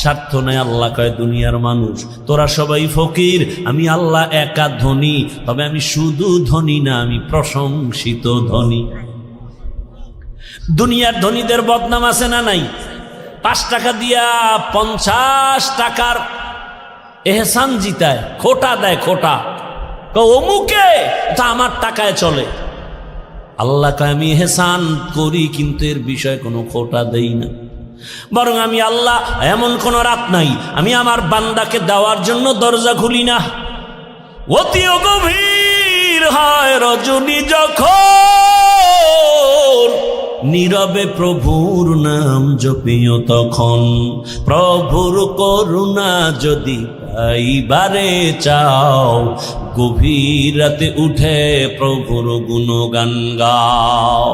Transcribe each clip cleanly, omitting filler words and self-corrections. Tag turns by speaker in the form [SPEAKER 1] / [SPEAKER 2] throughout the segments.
[SPEAKER 1] স্বার্থ নাই। আল্লাহ কয় দুনিয়ার মানুষ তোরা সবাই ফকির, আমি আল্লাহ একা ধনী, তবে আমি শুধু ধনী না, আমি প্রশংসিত ধনী। দুনিয়ার ধনীদের বদনাম আছে না নাই? 5 টাকা দিয়া 50 টাকার এহসান জিতায়, খোটা দেয়, খোটা অমুকে তা আমার টাকায় চলে। আল্লাহ কয় আমি এহসান করি কিন্তু এর বিষয়ে কোনো খোটা দেই না, বরং আমি আল্লাহ এমন কোন রাত নাই আমি আমার বান্দাকে দেওয়ার জন্য দরজা খুলি না। অতিও গভীর হয় রজনী যখন, নীরবে প্রভুর নাম জপিও তখন। প্রভুর করুণা যদি পাইবারে চাও, গভীর রাতে উঠে প্রভুর গুণগান গাও।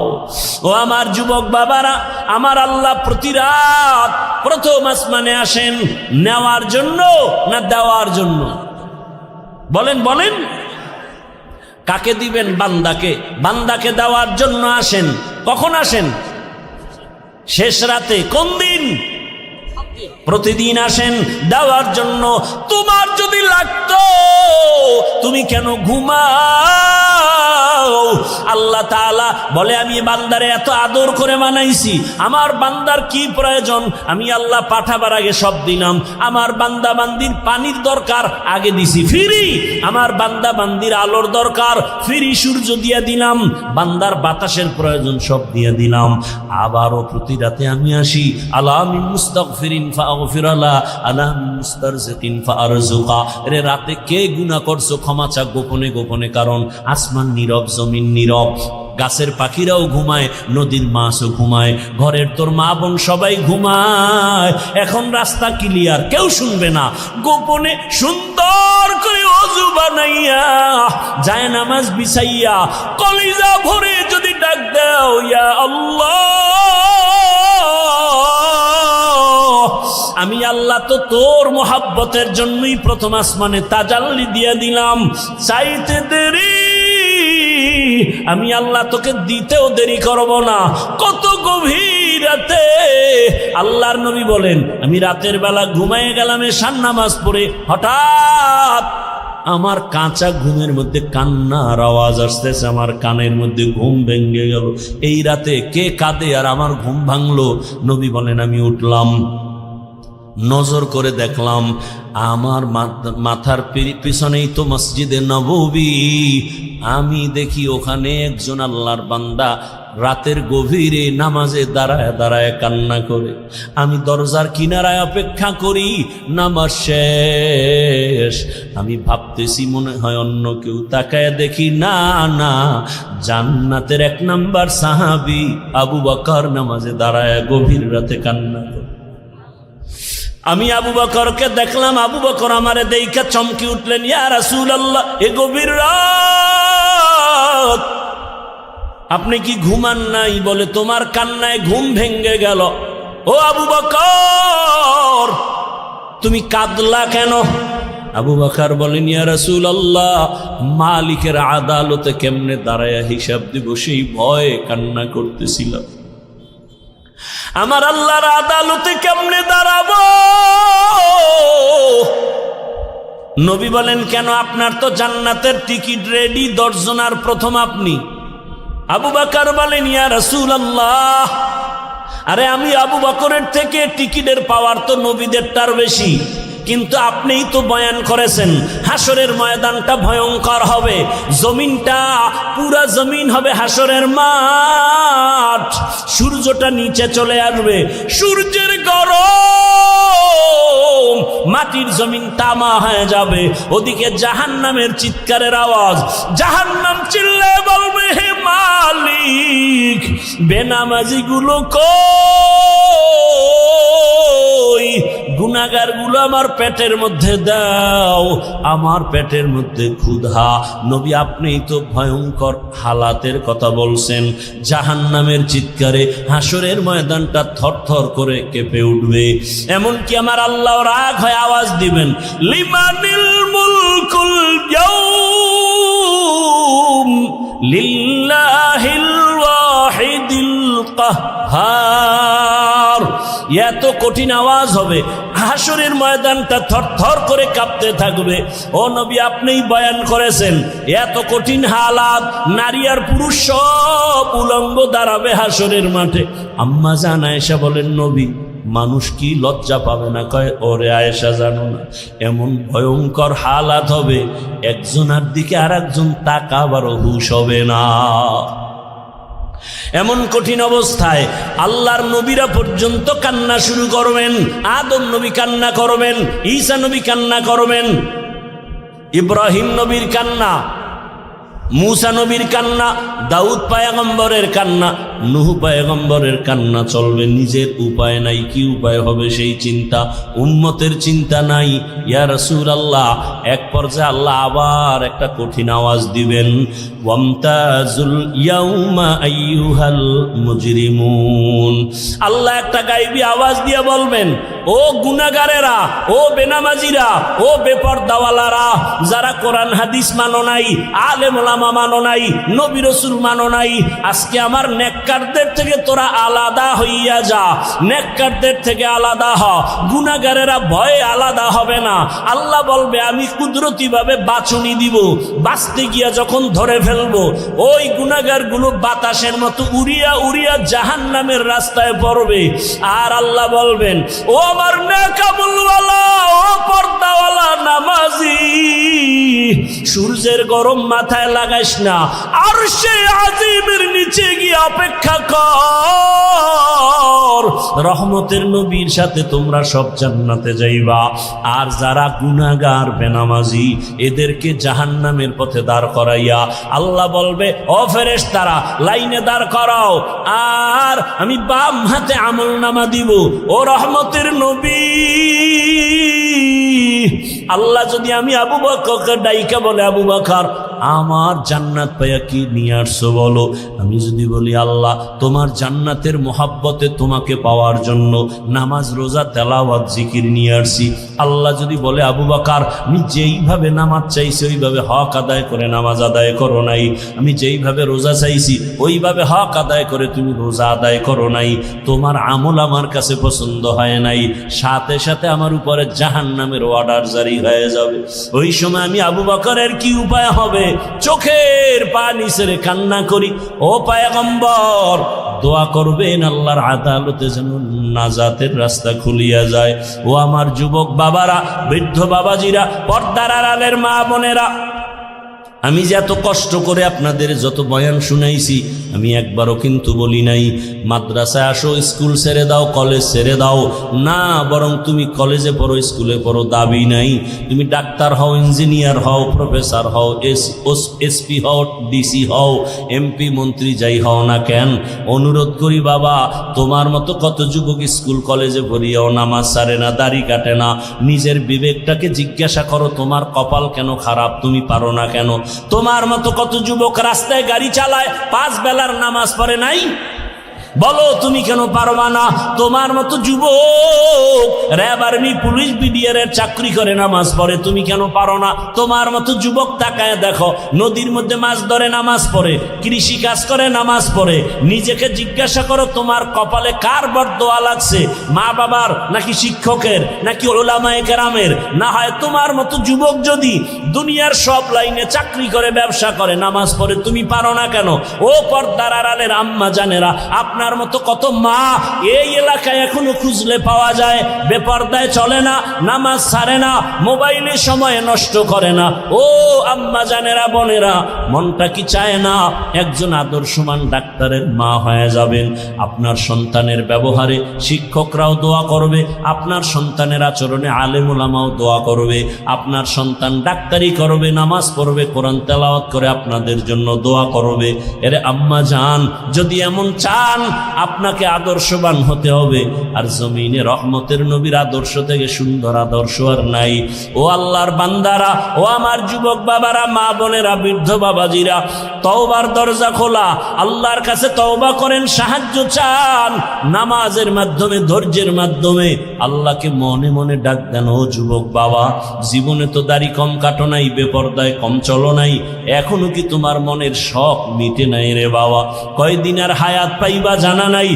[SPEAKER 1] ও আমার যুবক বাবারা, আমার আল্লাহ প্রতি রাত প্রথম আসমানে আসেন নেওয়ার জন্য না দেওয়ার জন্য? বলেন বলেন, কাকে দিবেন? বান্দাকে। বান্দাকে দেওয়ার জন্য আসেন। কখন আসেন? শেষ রাতে। কোন দিন? প্রতিদিন আসেন দেওয়ার জন্য। তোমার যদি লাগতো তুমি কেন ঘুমাও? আল্লাহ তাআলা বলে আমি বান্দারে এত আদর করে বানাইছি, আমার বান্দার কি প্রয়োজন আমি আল্লাহ পাঠাবার আগে সব দিলাম। আমার বান্দা বান্দির পানির দরকার আগে দিছি ফ্রি, আমার বান্দা বান্দির আলোর দরকার ফ্রি, সূর্য দিয়ে দিলাম, বান্দার বাতাসের প্রয়োজন সব দিয়ে দিলাম। আবারও প্রতি রাতে আমি আসি, আলা মিন মুস্তাগফিরিন ফাগফিরালা, আলা মিন মুস্তারজিকিন ফারজুকা। রে রাতে কে গুনাহ করছো ক্ষমা চা গোপনে গোপনে, কারণ আসমান নীরব, জমিন নীরব, গাছের পাখিরাও ঘুমায়, নদীর মাছও ঘুমায়, ঘরের তোর মা বোন সবাই ঘুমায়। এখন রাস্তা ক্লিয়ার, কেউ শুনবে না। গোপনে সুন্দর করে ওযু বানাইয়া যায় নামাজ বিছাইয়া কলিজা ভরে যদি ডাক দাও ইয়া আল্লাহ, আমি আল্লাহ তো তোর মোহাব্বতের জন্যই প্রথম আসমানে তাজাল্লি দিয়ে দিলাম। চাইতে দেরি আমি আল্লাহ তোকে দিতেও দেরি করব না। কত গভীর রাতে আল্লাহর নবী বলেন আমি রাতের বেলা ঘুমাইয়ে গেলাম এশার নামাজ পড়ে, হঠাৎ আমার কাঁচা ঘুমের মধ্যে কান্নার আওয়াজ আসতেছে, আমার কানের মধ্যে ঘুম ভেঙে গেল। এই রাতে কে কাঁদে আর আমার ঘুম ভাঙলো? নবী বলেন আমি উঠলাম, নজর করে দেখলাম আমার মাথার পিছনেই তো মসজিদে নববী। আমি দেখি ওখানে একজন আল্লাহর বান্দা রাতের গভীরে নামাজে দাঁড়ায় দাঁড়ায় কান্না করে। আমি দরজার কিনারায় অপেক্ষা করি, নামাজ শেষ। আমি ভাবতেছি মনে হয় অন্য কেউ, তাকায় দেখি না না, জান্নাতের 1 নাম্বার সাহাবী আবু বকর নামাজে দাঁড়ায় গভীর রাতে কান্না করে। আমি আবু বকরকে দেখলাম, আবু বকর আমারে দেইখা চমকে উঠলেন, ইয়া রাসূলুল্লাহ এ গভীর রাত আপনি কি ঘুমান নাই? বলে তোমার কান্নায় ঘুম ভেঙে গেল। ও আবু বকর তুমি কাঁদলা কেন? আবু বকর বলেন ইয়া রাসূলুল্লাহ মালিকের আদালতে কেমনে দাঁড়ায়া হিসাব দিব সেই ভয়ে কান্না করতেছিলাম। আমার আল্লাহর আদালতে কেমনে দাঁড়াবো? নবী বলেন কেন? আপনার তো জান্নাতের টিকিট রেডি, 10 জনার প্রথম আপনি। আবু বকর বলেন ইয়া রাসূলুল্লাহ আরে আমি আবু বকরের থেকে টিকিটের পাওয়ার তো নবীদেরটার বেশি, কিন্তু আপনিই তো বয়ান করেছেন হাসরের ময়দানটা ভয়ঙ্কর হবে, জমিনটা পুরা জমিন হবে হাসরের মাঠ, সূর্যটা নিচে চলে আসবে, সূর্যের গরম মাটির জমিন তামা হয়ে যাবে। ওদিকে জাহান্নামের চিৎকারের আওয়াজ, জাহান্নাম চিল্লায় বলবে হে মালিক বেনামাজি গুলো কই, গুনাহগার গুলো আমার পেটের মধ্যে দাও, আমার পেটের মধ্যে ক্ষুধা। নবী আপনিই তো ভয়ঙ্কর হালাতের কথা বলছেন, জাহান্নামের চিৎকারে হাসরের ময়দানটা থরথর করে কেঁপে উঠবে। এমনকি আমার আল্লাহ রাগ হয়ে আওয়াজ দিবেন লিমানিল মুলকুল ইয়াউম লিল্লাহিল ওয়াহিদিল কাহ্হার। এত কঠিন আওয়াজ হবে, হাসরের ময়দানটা থরথর করে কাঁপতে থাকবে। ও নবী, আপনিই বয়ান করেছেন এত কঠিন হালাত, নারী আর পুরুষ সব উলঙ্গ দাঁড়াবে হাসরের মাঠে। আম্মা জান আয়েশা বলেন, নবী মানুষ কি লজ্জা পাবে না? কয়, ওরে আয়েশা জানো না, এমন ভয়ঙ্কর হালাত হবে একজনের দিকে আর একজন তাকাবারও হুঁশ হবে না। এমন কঠিন অবস্থায় আল্লাহর নবীরা পর্যন্ত কান্না শুরু করবেন। আদম নবী কান্না করবেন, ঈসা নবী কান্না করবেন, ইব্রাহিম নবীর কান্না, মুসা নবীর কান্না, দাউদ পয়গম্বরের কান্না, নূহ পয়গম্বরের কান্না চলবে। নিজের উপায় নাই, কি উপায় হবে সেই চিন্তা, উম্মতের চিন্তা নাই। ইয়া রাসূলুল্লাহ, এক পর্যায়ে আল্লাহ আবার একটা কঠিন আওয়াজ দিবেন, ওয়ামতাজুল ইয়াউমা আইয়ুহাল মুজরিমুন। আল্লাহ একটা গায়বী আওয়াজ দিয়ে বলবেন, ও গুনাহগারেরা, ও বেনামাজিরা, ও বেপরদাওয়ালারা, যারা কোরআন হাদিস মানো নাই, আলেম ওলামা মানো নাই, নবী রাসূল মানো নাই, আজকে আমার নেককারদের থেকে তোরা আলাদা হইয়া যা, নেককারদের থেকে আলাদা হ। গুনাহগারেরা ভয়ে আলাদা হবে না। আল্লাহ বলবে, আমি কুদরতি ভাবে বাছুনি দিব, বাঁচতে গিয়া যখন ধরে ফেলবো, ওই গুনাহগারগুলো বাতাসের মতো উড়িয়া উড়িয়া জাহান্নামের রাস্তায় পড়বে। আর আল্লাহ বলবেন, ও আমার নেকামুলওয়ালা, ও পর্দাওয়ালা নামাজি, সূর্যের গরম মাথায় লাগাইস না, আরশে আজিমের নিচে গিয়ে অপেক্ষা কর, রহমতের নবীর সাথে তোমরা সব জান্নাতে যাইবা। আর যারা গুনাহগার বেনামাজি, এদেরকে জাহান্নামের পথে দাঁড় করাইয়া আল্লাহ বলবে, ও ফেরেশতারা লাইনে দাঁড় করাও, আর আমি বাম হাতে আমলনামা দিব। ও রহমতের নবী, আল্লাহ যদি আমি আবু বকরকে ডাইকা বলে, আবু বকর আমার জান্নাত পাইয়া কি নিয়ে আসছো বলো, আমি যদি বলি আল্লাহ তোমার জান্নাতের মোহাব্বতে তোমাকে পাওয়ার জন্য নামাজ রোজা তেলাওয়াত জিকির নিয়ে আসছি, আল্লাহ যদি বলে আবু বকর আমি যেইভাবে নামাজ চাইছি ওইভাবে হক আদায় করে নামাজ আদায় করো নাই, আমি যেইভাবে রোজা চাইছি ওইভাবে হক আদায় করে তুমি রোজা আদায় করো নাই, তোমার আমল আমার কাছে পছন্দ হয় নাই, সাথে সাথে আমার উপরে জাহান্নামের অর্ডার জারি হয়ে যাবে। ওই সময় আমি আবু বকরের কি উপায় হবে? চোখের পানি ছেড়ে কান্না করি, ও পয়গম্বর দোয়া করবেন আল্লাহর আদালতে যেন নাজাতের রাস্তা খুলিয়া যায়। ও আমার যুবক বাবারা, বৃদ্ধ বাবাজিরা, পর্দার আড়ালের মা বোনেরা, আমি যে এত কষ্ট করে আপনাদের যত বয়ান শুনাইছি, আমি একবারও কিন্তু বলি নাই মাদ্রাসায় আসো, স্কুল ছেড়ে দাও, কলেজ ছেড়ে দাও, না, বরং তুমি কলেজে পড়ো, স্কুলে পড়ো, দাবি নাই। তুমি ডাক্তার হও, ইঞ্জিনিয়ার হও, প্রফেসর হও, এসপি হও, ডিসি হও, এমপি মন্ত্রী যাই হও না কেন, অনুরোধ করি বাবা, তোমার মতো কত যুবক স্কুল কলেজে পড়িয়াও নামাজ ছাড়ে না, দাড়ি কাটে না। নিজের বিবেকটাকে জিজ্ঞাসা করো, তোমার কপাল কেন খারাপ, তুমি পারো না কেন? তোমার মতো কত যুবক রাস্তায় গাড়ি চালায়, 5 বেলার নামাজ পড়ে নাই, বলো তুমি কেন পারবা না? তোমার মতো যুবক র্যাব, আর্মি, পুলিশ, বিডিআর এর চাকরি করে নামাজ পড়ে, তুমি কেন পারো না? তোমার মতো যুবক তাকায় দেখো, নদীর মধ্যে মাছ ধরে নামাজ পড়ে, কৃষি কাজ করে নামাজ পড়ে। নিজেকে জিজ্ঞাসা করো, তোমার কপালে কার বরদোয়া লাগছে? মা বাবার, নাকি শিক্ষকের, নাকি উলামায়ে কেরামের? না হয় তোমার মতো যুবক যদি দুনিয়ার সব লাইনে চাকরি করে, ব্যবসা করে, নামাজ পড়ে, তুমি পারো না কেন? ও পর্দার আড়ালের আম্মা জানেরা, আপনার মতো কত মা এই এলাকায় এখনো খুঁজলে পাওয়া যায়, বেপর্দায় চলে না, নামাজ ছাড়ে না, মোবাইলে সময় নষ্ট করে না। ও আম্মা জানেরা, বোনেরা, মনটা কি চায় না একজন আদর্শমান ডাক্তারের মা হয়ে যাবেন? আপনার সন্তানের ব্যবহারে শিক্ষকরাও দোয়া করবে, আপনার সন্তানের আচরণে আলেম ওলামাও দোয়া করবে, আপনার সন্তান ডাক্তারি করবে, নামাজ পড়বে, কোরআন তেলাওয়াত করে আপনাদের জন্য দোয়া করবে। এরে আম্মা জান, যদি এমন চান আপনাকে আদর্শবান হতে হবে। আর জমিনে রহমতের নবীর আদর্শ থেকে সুন্দর আদর্শ আর নাই। ও আল্লাহর বান্দারা, ও আমার যুবক বাবারা, মা বোনেরা, বৃদ্ধ বাবাজিরা, তওবার দরজা খোলা। আল্লাহর কাছে তওবা করেন, সাহায্য চান নামাজের মাধ্যমে, ধৈর্যের মাধ্যমে। আল্লাহকে মনে মনে ডাক দেন, ও যুবক বাবা, জীবনে তো দাড়ি কম কাটো নাই, বেপরদায় কম চলো নাই, এখনো কি তোমার মনের শখ মিটে নাই রে বাবা? কয়দিন আর হায়াত পাইবা জানা নাই,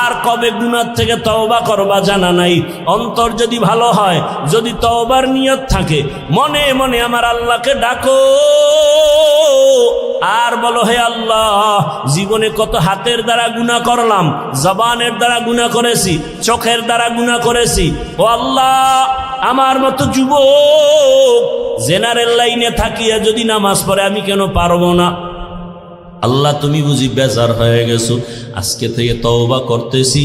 [SPEAKER 1] আর কবে গুনাহ থেকে তওবা করবা জানা নাই। অন্তর যদি ভালো হয়, যদি তওবার নিয়ত থাকে, মনে মনে আমার আল্লাহকে ডাকো আর বলো, হে আল্লাহ, জীবনে কত হাতের দ্বারা গুনাহ করলাম, জবানের দ্বারা গুনাহ করেছি, চোখের দ্বারা গুনাহ করেছি। ও আল্লাহ, আমার মতো যুবক জেনারেল লাইনে থাকিয়া যদি নামাজ পড়ে আমি কেন পারবো না? আল্লাহ, তুমি বুঝি বেজার হয়ে গেছো, আজকে থেকে তওবা করতেছি,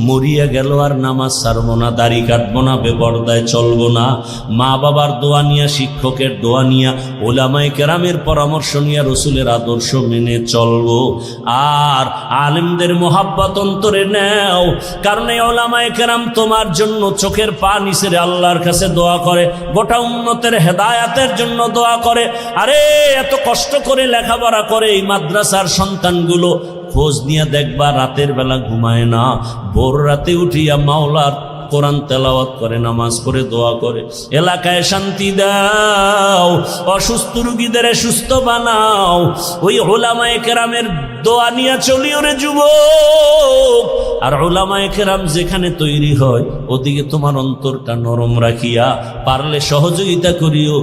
[SPEAKER 1] মরিয়া গেল আর নামাজ ছাড়বো না, দাড়ি কাটবো না, বেপরদায় চলবো না। মা বাবার দোয়া নিয়া, শিক্ষকের দোয়া নিয়া, ওলামায়ে কেরামের পরামর্শ নিয়া রসুলের আদর্শ মেনে চলবো। আর আলেমদের মোহাব্বত অন্তরে নেও, কারণ এই ওলামায়ে কেরাম তোমার জন্য চোখের পানি ছেড়ে আল্লাহর কাছে দোয়া করে, গোটা উম্মতের হেদায়াতের জন্য দোয়া করে। আরে এত কষ্ট করে লেখাপড়া করে এই মাদ্রাসার সন্তানগুলো, খোঁজ নিয়ে দেখবা রাতের বেলা ঘুমায় না, ভোর রাতে উঠিয়া মাওলার কোরআন তেলাওয়াত করে, নামাজ পড়ে, দোয়া করে। এলাকায় শান্তি দাও, অসুস্থ রুগীদের সুস্থ বানাও। ওই উলামায়ে কেরামের দোয়া নিয়ে চলিও রে যুবক। আর উলামায়ে কেরাম যেখানে তৈরি হয়, ওদিকে তোমার অন্তরটা নরম রাখিয়া পারলে সহযোগিতা করিও।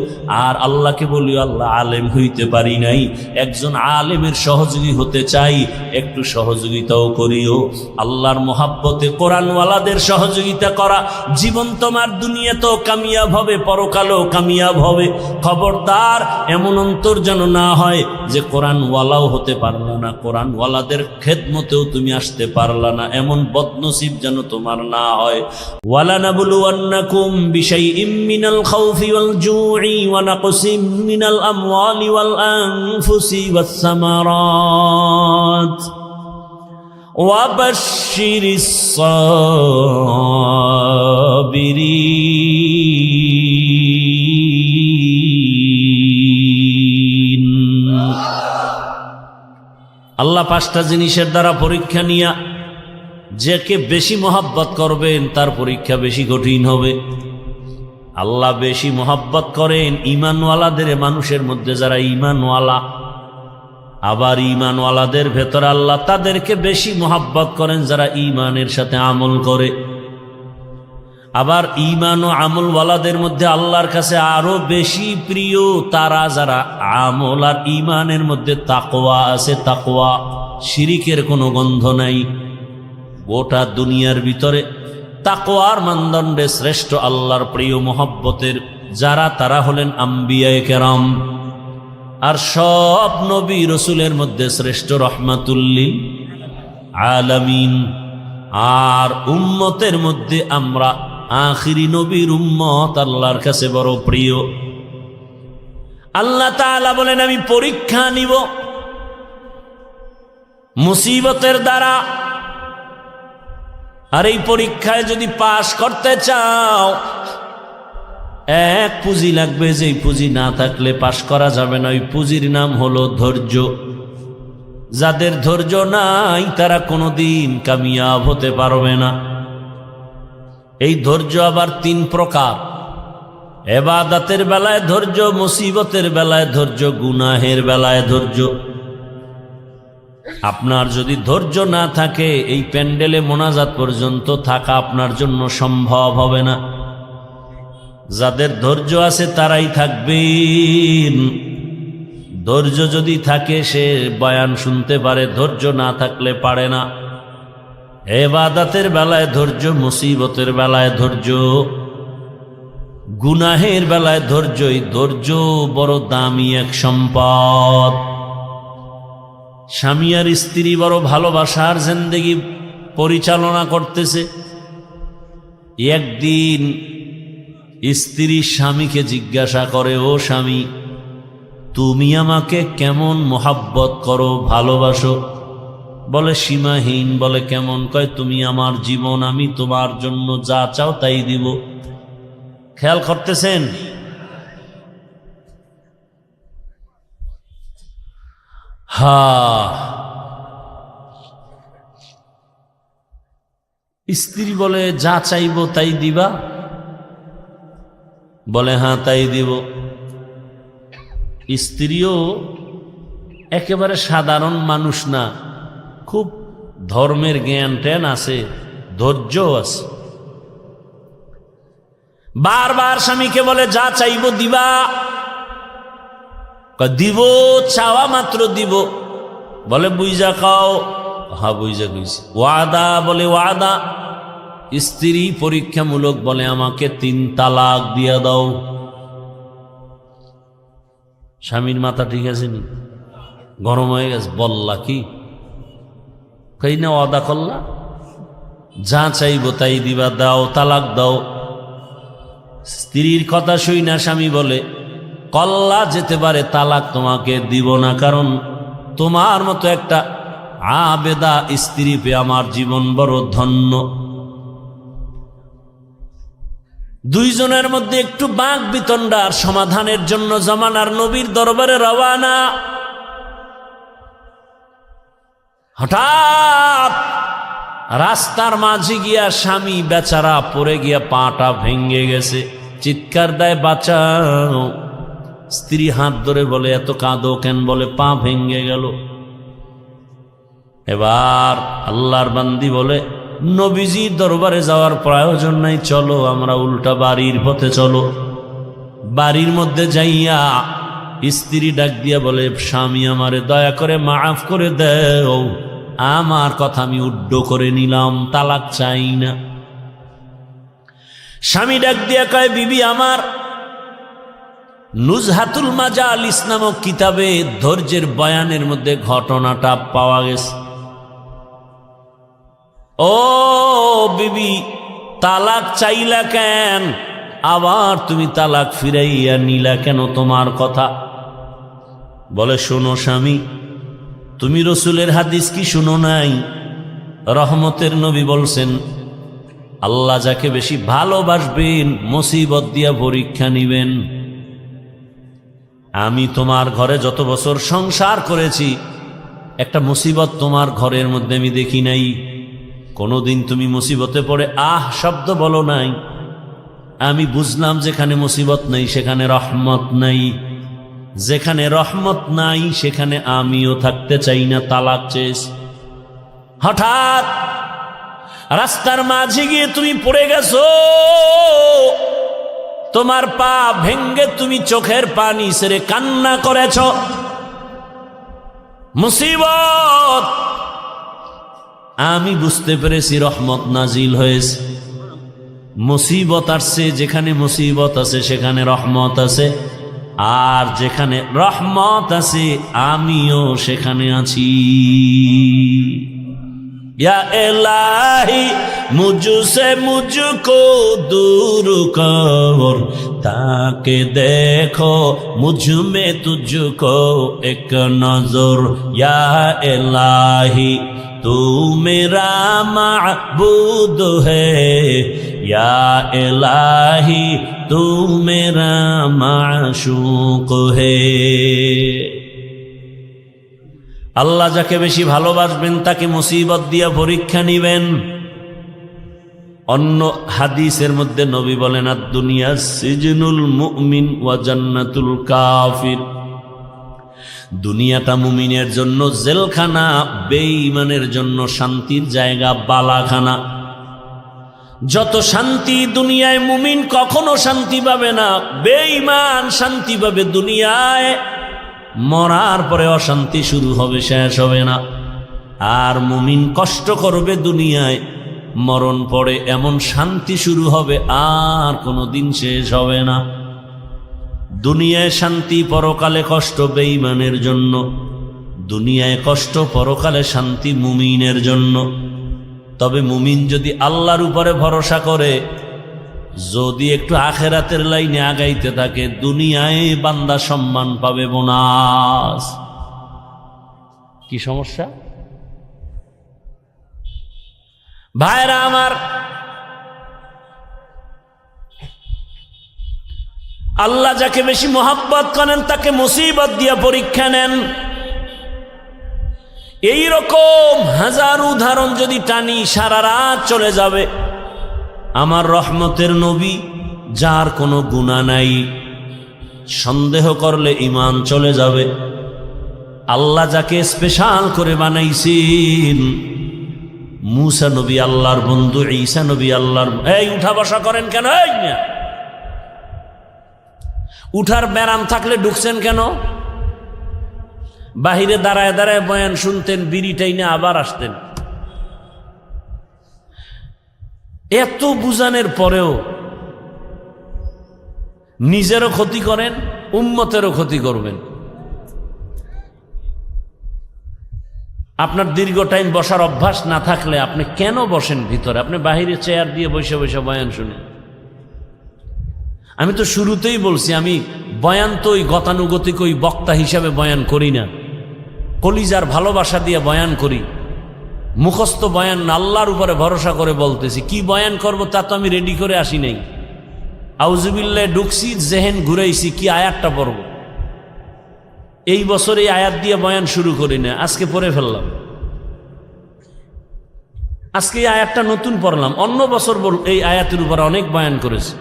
[SPEAKER 1] আর আল্লাহকে বলিও, আল্লাহ, আলেম হইতে পারি নাই, একজন আলেমের সহযোগী হতে চাই, একটু সহযোগিতাও করিও। আল্লাহর মোহাব্বতে কোরআনওয়ালাদের সহযোগিতা করা, জীবন তোমার দুনিয়াতেও কামিয়াব হবে, পরকালেও কামিয়াব হবে। খবরদার এমন অন্তর যেন না হয় যে কোরআনওয়ালাও হতে পারলা না, কোরআনওয়ালাদের খেদমতেও তুমি আসতে পারলা না, এমন বদনসিব যেন তোমার না হয়। ওয়ালানাবলুওয়ান্নাকুম বিশাইইম মিনাল খাউফি ওয়াল জুই ওয়া নাকসিম মিনাল আমওয়ালি ওয়াল আনফুসি ওয়াস সামারাত وبشر الصابرين। আল্লাহ পাঁচটা জিনিসের দ্বারা পরীক্ষা নিয়া, যাকে বেশি মহব্বত করবেন তার পরীক্ষা বেশি কঠিন হবে। আল্লাহ বেশি মহব্বত করেন ঈমানওয়ালাদের, মানুষের মধ্যে যারা ঈমানওয়ালা। আবার ঈমানওয়ালাদের ভেতর আল্লাহ তাদেরকে বেশি মহব্বত করেন যারা ঈমানের সাথে আমল করে। আবার ঈমান ও আমলওয়ালাদের মধ্যে আল্লাহর কাছে আরো বেশি প্রিয় তারা যারা আমল আর ঈমানের মধ্যে তাকওয়া আছে, তাকওয়া, শিরিকের কোনো গন্ধ নাই। গোটা দুনিয়ার ভিতরে তাকওয়ার মানদণ্ডে শ্রেষ্ঠ, আল্লাহর প্রিয় মহব্বতের যারা, তারা হলেন আম্বিয়ায়ে কেরাম। আর সব নবী রসুলের মধ্যে শ্রেষ্ঠ রহমাতুল্লিল আলামিন। আর উম্মতের মধ্যে আমরা আখিরি নবীর উম্মত আল্লাহর কাছে বড় প্রিয়। আল্লাহ তাআলা বলেন, আমি পরীক্ষা নিব মুসিবতের দ্বারা। আর এই পরীক্ষায় যদি পাশ করতে চাও, এক পুঁজি লাগবে, যেই পুঁজি না থাকলে পাশ করা যাবে না। ওই পুঁজির নাম হলো ধৈর্য। যাদের ধৈর্য নাই তারা কোনোদিন কামিয়াব হতে পারবে না। এই ধৈর্য আবার তিন প্রকার: ইবাদতের বেলায় ধৈর্য, মুসিবতের বেলায় ধৈর্য, গুনাহের বেলায় ধৈর্য। আপনার যদি ধৈর্য না থাকে, এই প্যান্ডেলে মোনাজাত পর্যন্ত থাকা আপনার জন্য সম্ভব হবে না। যাদের ধৈর্য আছে তারাই থাকবেন। ধৈর্য যদি থাকে সে বয়ান শুনতে পারে, ধৈর্য না থাকলে পারে না। ইবাদতের বেলায় ধৈর্য, মুসিবতের বেলায় ধৈর্য, গুনাহের বেলায় ধৈর্য। এই ধৈর্য বড় দামি এক সম্পদ। স্বামী আর স্ত্রী বড় ভালোবাসার জিন্দেগি পরিচালনা করতেছে। একদিন স্ত্রী স্বামীকে জিজ্ঞাসা করে, ও স্বামী, তুমি আমাকে কেমন মোহাব্বত করো, ভালোবাসো? বলে সীমাহীন। বলে কেমন? কয় তুমি আমার জীবন, আমি তোমার জন্য যা চাও তাই দিব। খেয়াল করতেছেন? স্ত্রী বলে যা চাইব তাই দিবা? বলে হ্যাঁ তাই দিব। স্ত্রীও একেবারে সাধারণ মানুষ না, খুব ধর্মের জ্ঞান ট্যান আছে, ধৈর্য আছে। বারবার স্বামীকে বলে যা চাইব দিবা? দিব, চাওয়া মাত্র দিব। বলে বুঝা খাও? হ্যাঁ বুঝা কইছি। ওয়াদা? বলে ওয়াদা। স্ত্রী পরীক্ষামূলক বলে আমাকে 3 তালাক দিয়া দাও। স্বামীর মাথা ঠিক আছে নি? গরম হয়ে গেছে। বললা কি? কই না ওয়াদা করলা, যা চাইব তাই দিবা, দাও তালাক দাও। স্ত্রীর কথা শুই না স্বামী বলে কল্লা যেতে পারে, তালাক তোমাকে দিব না, কারণ তোমার মতো একটা আবেদা স্ত্রী পেয়ে আমার জীবন বড় ধন্য। দুইজনের মধ্যে একটু বাক বিতণ্ডার সমাধানের জন্য জামানার নবীর দরবারে রওয়ানা। হঠাৎ রাস্তার মাঝে গিয়া স্বামী বেচারা পড়ে গিয়া পাটা ভেঙে গেছে, চিৎকার দেয় বাঁচাও। স্ত্রী হাত ধরে বলে এত কাঁদো কেন? বলে পা ভেঙে গেল। এবার আল্লাহর বান্দি বলে নবীজি দরবারে যাওয়ার প্রয়োজন নাই, চলো আমরা উল্টা বাড়ির পথে চলো। বাড়ির মধ্যে যাইয়া স্ত্রী ডাক দিয়া বলে স্বামী আমারে দয়া করে মাফ করে দেও, আমার কথা আমি উড্ড করে নিলাম, তালাক চাই না। স্বামী ডাক দিয়া কয় বিবি আমার, নুজহাতুল মাজালিস নামক কিতাবে ধৈর্যের বয়ানের মধ্যে ঘটনাটা পাওয়া গেছে। ও বিবি, তালাক চাইলা কেন? আবার তুমি তালাক ফিরাইয়া নিলা কেন? তোমার কথা। বলে শোনো স্বামী, তুমি রসুলের হাদিস কি শুনো নাই? রহমতের নবী বলছেন আল্লাহ যাকে বেশি ভালোবাসবেন মুসিবত দিয়া পরীক্ষা নিবেন। আমি তোমার ঘরে যত বছর সংসার করেছি একটা মুসিবত তোমার ঘরের মধ্যে আমি দেখি নাই। কোনোদিন তুমি মুসিবতে পড়ে আহ শব্দ বলো নাই। আমি বুঝলাম যেখানে মুসিবত নেই সেখানে রহমত নাই, যেখানে রহমত নাই সেখানে আমিও থাকতে চাই না, তালাক চেয়েছ। হঠাৎ রাস্তার মাঝে গিয়ে তুমি পড়ে গেছো, তোমার পা ভেঙ্গে তুমি চোখের পানি ছেড়ে কান্না করেছ। মুসিবত, আমি বুঝতে পেরেছি রহমত নাজিল হয়েছে। মুসিবত আসছে, যেখানে মুসিবত আছে সেখানে রহমত আছে, আর যেখানে রহমত আছে আমিও সেখানে আছি। या इलाही मुझसे मुझको दूर कर, ताकि देखो मुझ में तुझको एक नजर। या इलाही तू मेरा माबूद है, या इलाही तू मेरा माशूक है। আল্লাহ যাকে বেশি ভালোবাসবেন তাকে মুসিবত দিয়া পরীক্ষা নিবেন। অন্য হাদিসের মধ্যে নবী বলেন আদ-দুনিয়া সিজনুল মুমিন ওয়া জান্নাতুল কাফির। দুনিয়াটা মুমিনের জন্য জেলখানা, বেঈমানের জন্য শান্তির জায়গা, বালাখানা। যত শান্তি দুনিয়ায় মুমিন কখনো শান্তি পাবে না, বেঈমান শান্তি পাবে দুনিয়ায়। মরার পরে অশান্তি শুরু হবে, শেষ হবে না। আর মুমিন কষ্ট করবে দুনিয়ায়, মরণ পরে এমন শান্তি শুরু হবে আর কোনোদিন শেষ হবে না। দুনিয়ায় শান্তি, পরকালে কষ্ট বেঈমানের জন্য। দুনিয়ায় কষ্ট, পরকালে শান্তি মুমিনের জন্য। তবে মুমিন যদি আল্লাহর উপরে ভরসা করে, যদি একটু আখেরাতের লাইনে আগাইতে থাকে, দুনিয়ায় বান্দা সম্মান পাবে, বোনাস। কি সমস্যা? ভাইরা আমার, আল্লাহ যাকে বেশি মোহাব্বত করেন তাকে মুসিবত দিয়ে পরীক্ষা নেন। এই রকম হাজার উদাহরণ যদি টানি সারা রাত চলে যাবে। আমার রহমতের নবী, যার কোনো গুনাহ নাই, সন্দেহ করলে ঈমান চলে যাবে। আল্লাহ যাকে স্পেশাল করে বানাইছেন, মুসা নবী আল্লাহর বন্ধু, ঈসা নবী আল্লাহর। এই উঠা বসা করেন কেন? এই না, উঠার ব্যারাম থাকলে ঢুকছেন কেন? বাহিরে দাঁড়ায় দাঁড়ায় বয়ান শুনতেন, বিড়িটাই না আবার আসতেন। এত বুঝানোর পরেও নিজেরও ক্ষতি করেন, উম্মতেরও ক্ষতি করবেন। আপনার দীর্ঘ টাইম বসার অভ্যাস না থাকলে আপনি কেন বসেন ভিতরে? আপনি বাহিরে চেয়ার দিয়ে বসে বসে বয়ান শুনেন। আমি তো শুরুতেই বলছি, আমি বয়ান তো ওই গতানুগতিক ওই বক্তা হিসাবে বয়ান করি না, কলিজার ভালোবাসা দিয়ে বয়ান করি। মুখস্থ বয়ান আল্লাহর উপরে ভরসা করে বলতেছি। কি বয়ান করব তা তো আমি রেডি করে আসি নাই। আউযুবিল্লাহ ঢুকছি, জেহেন ঘুরাইছি, কি আয়াতটা পড়ব। এই বছর এই আয়াত দিয়ে বয়ান শুরু করি না, আজকে পড়ে ফেললাম। আজকে এই আয়াতটা নতুন পড়লাম। অন্য বছর এই আয়াতের উপরে অনেক বয়ান করেছি।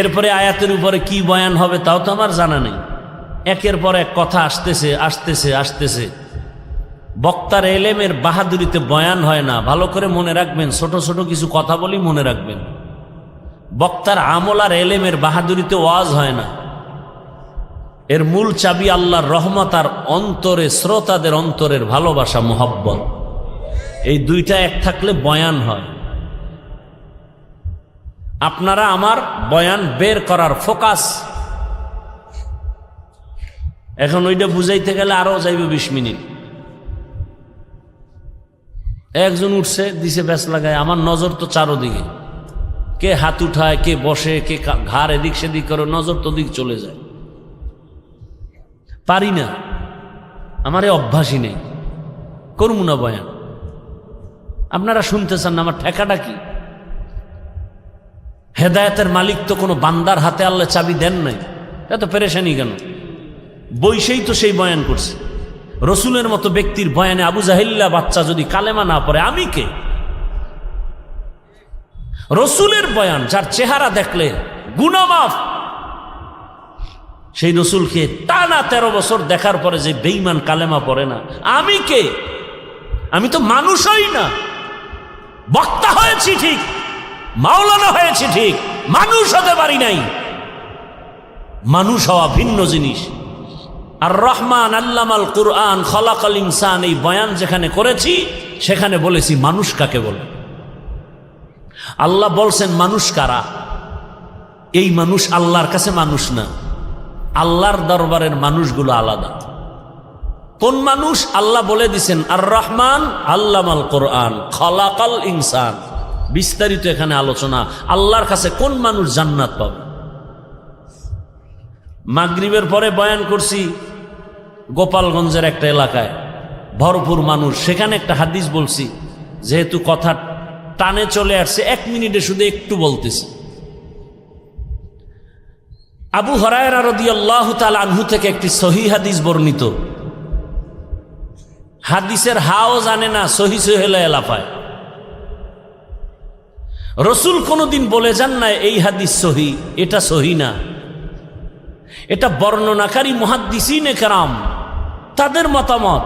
[SPEAKER 1] এরপরে আয়াতের উপরে কি বয়ান হবে তাও তো আমার জানা নেই। একের পর এক কথা আসতেছে আসতেছে আসতেছে। বক্তার এলেমের বাহাদুরিতে বয়ান হয় না, ভালো করে মনে রাখবেন। ছোট ছোট কিছু কথা বলি মনে রাখবেন। বক্তার আমল আর এলেমের বাহাদুরিতে ওয়াজ হয় না। এর মূল চাবি আল্লাহর রহমত আর অন্তরে, শ্রোতাদের অন্তরের ভালোবাসা, মোহাব্বত। এই দুইটা এক থাকলে বয়ান হয়। আপনারা আমার বয়ান বের করার ফোকাস। এখন ওইটা বুঝাইতে গেলে আরো যাইবে 20 মিনিট। একজন উঠছে, দিছে ব্যাস লাগায়, আমার নজর তো চারোদিকে। কে হাত উঠায়, কে বসে, কে ঘাড় এদিক সেদিক করে, নজর তো দিক চলে যায়। পারি না, আমার এই অভ্যাসই নেই, করবো না বয়ান। আপনারা শুনতে চান না, আমার ঠেকাটা কি? হেদায়েতের মালিক তো কোনো বান্দার হাতে আল্লাহ চাবি দেন নাই, এত পেরেশানি কেন? বইসেই তো সেই বয়ান করছে। রসুলের মতো ব্যক্তির বয়ানে আবু জাহিল্লা বাচ্চা যদি কালেমা না পড়ে, আমি কে? রসুলের বয়ান, যার চেহারা দেখলে গুনাহ মাফ, সেই রসুলকে টানা 13 বছর দেখার পরে যে বেঈমান কালেমা পড়ে না, আমি কে? আমি তো মানুষই না। বক্তা হয়েছি ঠিক, মাওলানা হয়েছি ঠিক, মানুষ হতে পারি নাই। মানুষ হওয়া ভিন্ন জিনিস। আর রহমান আল্লামাল কুরআন খলাকাল ইনসান, এই বয়ান যেখানে করেছি সেখানে বলেছি মানুষ কাকে বলে। আল্লাহ বলছেন মানুষ কারা? এই মানুষ আল্লাহর কাছে মানুষ না, আল্লাহর দরবারের মানুষগুলো আলাদা। কোন মানুষ? আল্লাহ বলে দিছেন আর রহমান আল্লামাল কুরআন খলাকাল ইনসান। বিস্তারিত এখানে আলোচনা। আল্লাহর কাছে কোন মানুষ জান্নাত পাবে? মাগরিবের পরে বয়ান করছি গোপালগঞ্জের একটা এলাকায়, ভরপুর মানুষ। সেখানে একটা হাদিস বলছি, যেহেতু কথা টানে চলে আসছে 1 মিনিটে শুধু একটু বলতেছি। আবু হুরায়রা রাদিয়াল্লাহু তাআলা আনহু থেকে একটি সহিহ হাদিস বর্ণিত। হাদিসের হাও জানে না, সহি সহিলা এলাফায়। রসুল কোনদিন বলে যান না এই হাদিস সহি, এটা সহি না। এটা বর্ণনাকারী মুহাদ্দিসিনে কেরাম তাদের মতামত।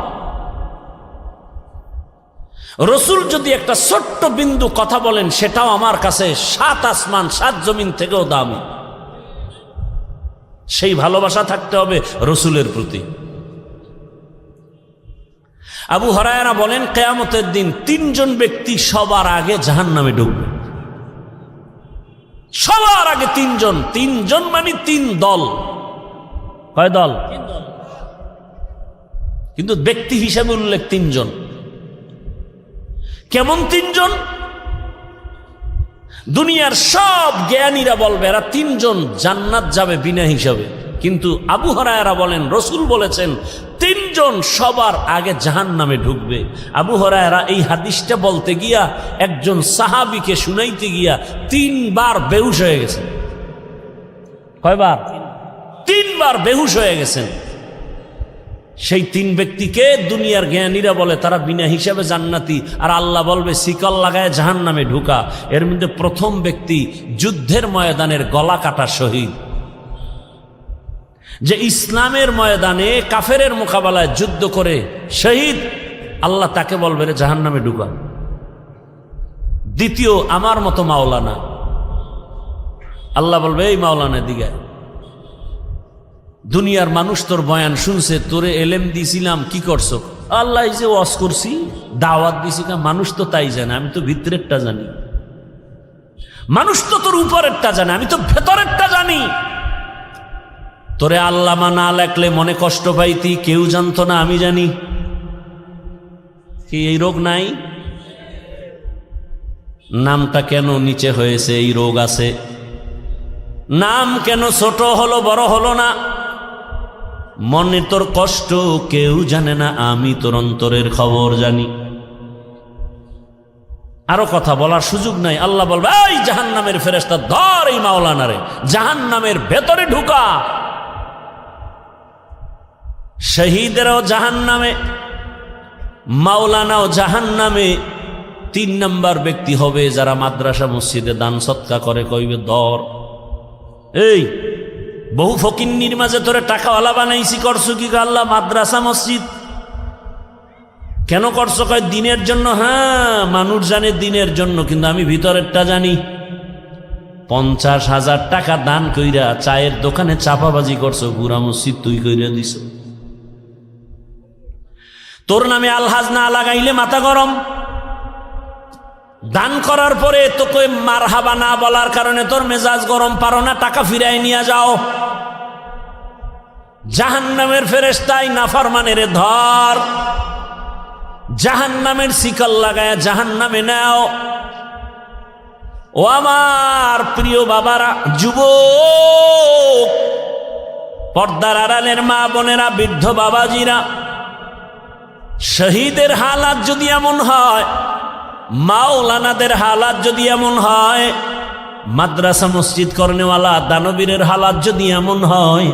[SPEAKER 1] রসুল যদি একটা ছোট্ট বিন্দু কথা বলেন, সেটাও আমার কাছে 7 আসমান 7 জমিন থেকেও দামি। সেই ভালোবাসা থাকতে হবে রসুলের প্রতি। আবু হুরায়রা বলেন, কিয়ামতের দিন 3 জন ব্যক্তি সবার আগে জাহান্নামে ঢুকবে। সবার আগে 3 জন। 3 জন মানে 3 দল। কয় দল? কিন্তু ব্যক্তি হিসাবে উল্লেখ 3 জন। কেমন 3 জন? দুনিয়ার সব জ্ঞানীরা বলবে এরা 3 জন জান্নাত যাবে বিনা হিসাবে, কিন্তু আবু হুরায়রা বলেন, রসুল বলেছেন তিনজন সবার আগে জাহান্নামে ঢুকবে। আবু হুরায়রা এই হাদিসটা বলতে গিয়া একজন সাহাবীকে শুনাইতে গিয়া 3 বার বেহুশ হয়ে গেছেন। কয়বার? 3 বার বেহুশ হয়ে গেছেন। সেই 3 ব্যক্তিকে দুনিয়ার জ্ঞানীরা বলে তারা বিনা হিসাবে জান্নাতি, আর আল্লাহ বলবে শিকল লাগায় জাহান্নামে ঢুকা। এর মধ্যে প্রথম ব্যক্তি যুদ্ধের ময়দানের গলা কাটা শহীদ, যে ইসলামের ময়দানে কাফেরের মোকাবেলায় যুদ্ধ করে শহীদ, আল্লাহ তাকে বলবে রে জাহান্নামে ঢুকা। দ্বিতীয় আমার মতো মাওলানা, আল্লাহ বলবে এই মাওলানা দিকে, দুনিয়ার মানুষ তোর বয়ান শুনছে, তোরে এলেম দিছিলাম, কি করছো? আল্লাহ যে ওয়াজ করছি, দাওয়াত দিছি, মানুষ তো তাই জানে, আমি তো ভিতরেরটা জানি। মানুষ তো তোর উপরেরটা জানে, আমি তো ভেতরেরটা জানি। তোরে আল্লামা না লেখলে মনে কষ্ট পাইতি, কেউ জানতো না, আমি জানি। কি এই রোগ নাই? নামটা কেন নিচে হয়েছে? এই রোগ আছে। নাম কেন ছোট হলো, বড় হলো না? মনে তোর কষ্ট কেউ জানে না, আমি তোর অন্তরের খবর জানি। আরো কথা বলার সুযোগ নাই। আল্লাহ বলবে এই জাহান্নামের ফেরেশতা ধর এই মাওলানারে, জাহান্নামের ভেতরে ঢুকা। শহীদেরাও জাহান্নামে, মাওলানাও জাহান্নামে। 3 নম্বর ব্যক্তি হবে যারা মাদ্রাসা মসজিদে দান সৎকা করে, কইবে ধর এই বহু ফকিন্নির মাঝে তোরে টাকাওয়ালা বানাইছি, করছো কি? আল্লাহ মাদ্রাসা মসজিদ কেন করছো? কয় দিনের জন্য। হ্যাঁ, মানুষ জানে দিনের জন্য, কিন্তু আমি ভিতরেরটা জানি। 50,000 টাকা দান কইরা চায়ের দোকানে চাপাবাজি করছো, পুরা মসজিদ তুই কইরা দিছ। তোর নামে আলহাজ না লাগাইলে মাথা গরম। দান করার পরে তোকে মারহাবা না বলার কারণে তোর মেজাজ গরম, পারো না, টাকা ফিরাই নিয়ে যাও। জাহান্নামের ফেরেশতাই নাফরমানের ধর, জাহান্নামের শিকল লাগায় জাহান্নামে নাও। ও আমার প্রিয় বাবারা, যুবক, পর্দার আড়ালের মা বোনেরা, বৃদ্ধ বাবাজিরা, শহীদের হালাত যদি এমন হয়, মাওলানাদের হালাত যদি এমন হয়, মাদ্রাসা মসজিদ করনেওয়ালা দানবীরের হালাত যদি এমন হয়,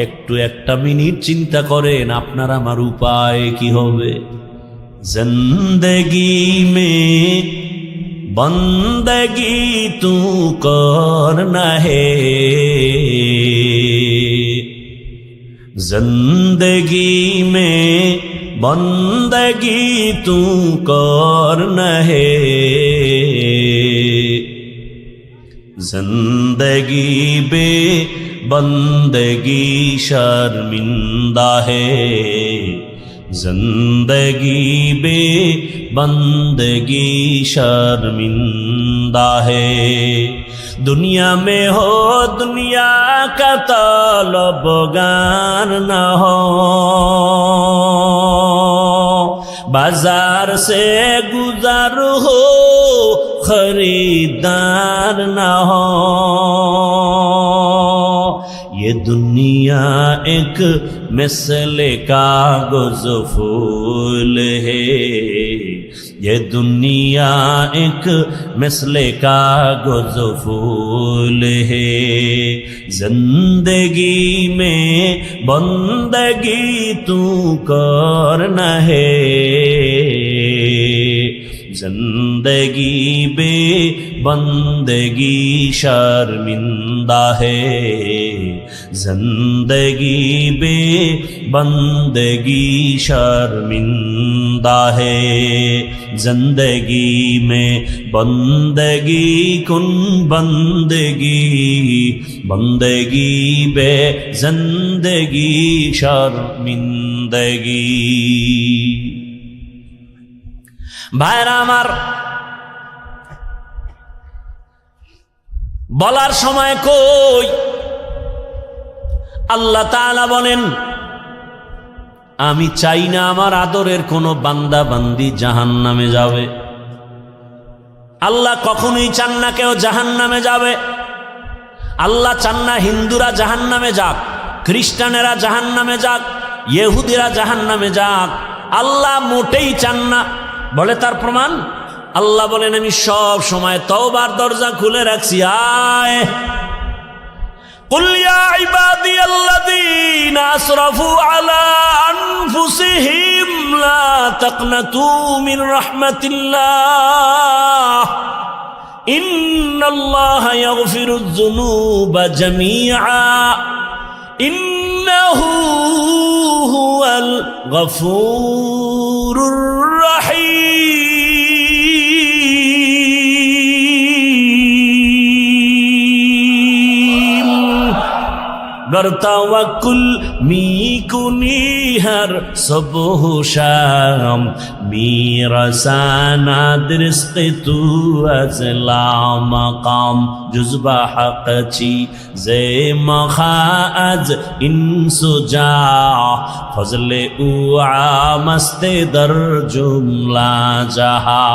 [SPEAKER 1] একটু একটা মিনিট চিন্তা করেন আপনার আমার উপায় কি হবে। জিন্দেগি মে বন্দগি তু করনা হে, जिंदगी में बंदगी तू करना है, जिंदगी बे बंदगी शर्मिंदा है, जिंदगी बे बंदगी शर्मिंदा है। दुनिया में हो दुनिया का तलबगार न हो, बाजार से गुजर हो खरीदार न हो। ये दुनिया एक मिसले कागज फूल है, ये दुनिया एक मिसले कागज फूल है, जिंदगी में बंदगी तू करना है, जिंदगी बे बंदगी शर्मिंदा है, जिंदगी बे बंदगी शर्मिंदा है। जिंदगी में बंदगी कुन बंदगी, बंदगी बे जिंदगी शर्मिंदगी। ভাইরা আমার, বলার সময় কই আল্লাহ তাআলা বলেন, আমি চাই না আমার আদরের কোনো বান্দা বান্দি জাহান্নামে যাবে। আল্লাহ কখনোই চান না কেউ জাহান্নামে যাবে। আল্লাহ চান না হিন্দুরা জাহান্নামে যাক, খ্রিস্টানেরা জাহান্নামে যাক, ইহুদিরা জাহান্নামে যাক, আল্লাহ মোটেই চান না। বলে তার প্রমাণ, আল্লাহ বলেন আমি সব সময় তওবার দরজা খুলে রাখছি। আয় কুল ইয়া ইবাদিয়াল্লাযীনা আসরাফু আলা আনফুসিহিম লা তাকনাতু মির রাহমাতিল্লাহ ইন্নাল্লাহা ইয়াগফিরুয যুনুবা জামিআ ইন্নাহু হুয়াল গফুরুর রহিম। গরতাওয়াকুল মিকুনি হর সুবহ শাম মিরাসানা দরিস্ক তু আজলা মাকাম জুজবা হকচি জে মখাজ ইনসুজা ফজলে উআ মস্তে দর জুমলা জাহা।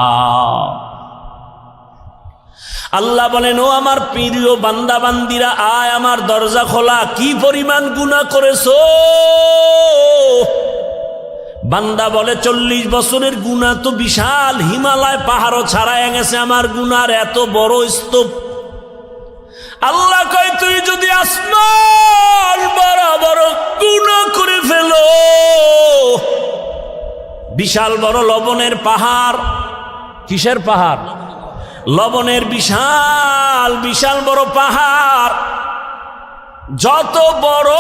[SPEAKER 1] আল্লাহ বলেন, ও আমার প্রিয় বান্দা বান্দিরা, আয় আমার দরজা খোলা। কি পরিমাণ গুনাহ করেছো? বান্দা বলে 40 বছরের গুনাহ তো বিশাল, হিমালয় পাহাড়ও ছাড়ায় গেছে আমার গুনার এত বড় স্তূপ। আল্লাহ কয়, তুই যদি আসমান বড় বড় গুনাহ করে ফেলো, বিশাল বড় লবণের পাহাড়। কিসের পাহাড়? লবণের বিশাল বিশাল বড় পাহাড়। যত বড়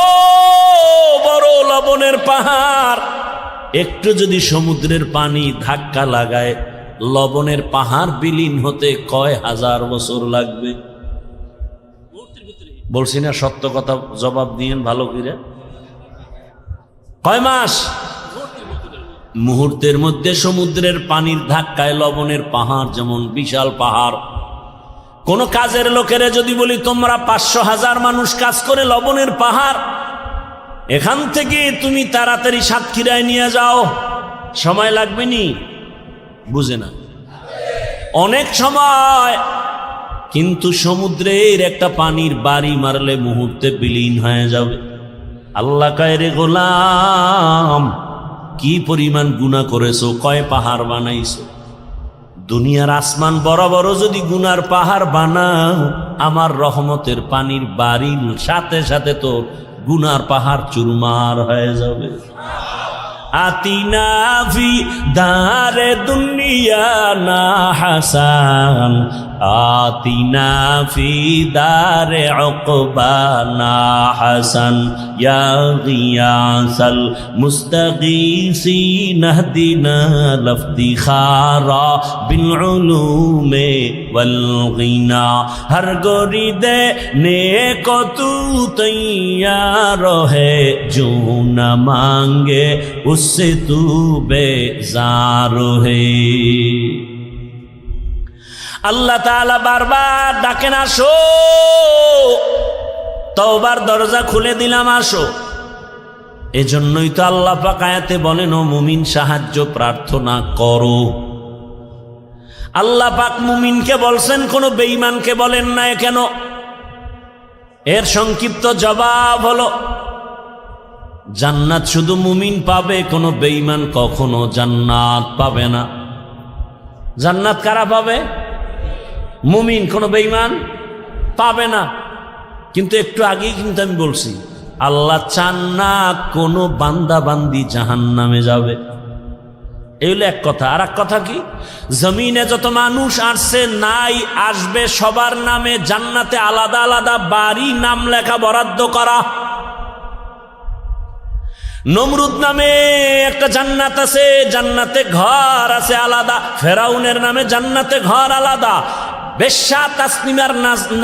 [SPEAKER 1] বড় লবণের পাহাড়, একটু যদি সমুদ্রের পানি ধাক্কা লাগায়, লবণের পাহাড় বিলীন হতে কয় হাজার বছর লাগবে? বলছি না সত্য কথা, জবাব দিয়েন ভালো করে। কয় মাস? মুহূর্তের মধ্যে সমুদ্রের পানির ধাক্কায় লবণের পাহাড় যেমন বিশাল পাহাড়। কোন কাজের লোকেরা যদি বলি তোমরা 500,000 মানুষ কাজ করে লবণের পাহাড়, এখান থেকে তুমি তাড়াতাড়ি সাতক্ষীরায় নিয়ে যাও, সময় লাগবে নি? বুঝে না, অনেক সময়। কিন্তু সমুদ্রের একটা পানির বাড়ি মারলে মুহূর্তে বিলীন হয়ে যাবে। আল্লাহ কয়, রে গোলাম, কি পরিমাণ গুনাহ করেছো, কয় পাহাড় বানাইছো। দুনিয়ার আসমান বড় বড় যদি গুনার পাহাড় বানাও, আমার রহমতের পানির বাড়ির সাথে সাথে তো গুনার পাহাড় চুরমার হয়ে যাবে। আতিনা ফি দারে দুনিয়া না হাসান, আতিনা ফি দারে উকবা না হাসান, ইয়া গিয়াসাল মুস্তাগীসিন ইহদিনা লফতিখারা বিল উলুমে ওয়াল গিনা, হর গরিদে নেক তু তৈয়ার হে जो न मांगे उससे तू बेजार है। আল্লাহ তাআলা বারবার ডাকেন, আসো, তওবার দরজা খুলে দিলাম, আসো। এজন্যই তো আল্লাহ পাক আয়াতে বলেন, ও মুমিন সাহায্য প্রার্থনা করো। আল্লাহ পাক মুমিনকে বলছেন, কোন বেঈমানকে বলেন না কেন? এর সংক্ষিপ্ত জবাব হলো, জান্নাত শুধু মুমিন পাবে, কোনো বেঈমান কখনো জান্নাত পাবে না। জান্নাত কারা পাবে? মুমিন, কোনো বেঈমান পাবে না। কিন্তু একটু আগেই কিন্তু আমি বলছি, আল্লাহ চান না কোনো বান্দা বান্দি জাহান্নামে যাবে। এই হলো এক কথা। আর এক কথা কি, জমিনে যত মানুষ আসছে নাই আসবে, সবার নামে জান্নাতে আলাদা আলাদা বাড়ি নাম লেখা বরাদ্দ করা। নমরুদ নামে একটা জান্নাত আছে, জান্নাতে ঘর আছে আলাদা। ফেরাউনের নামে জান্নাতে ঘর আলাদা। বেশ্যা তাসনিমার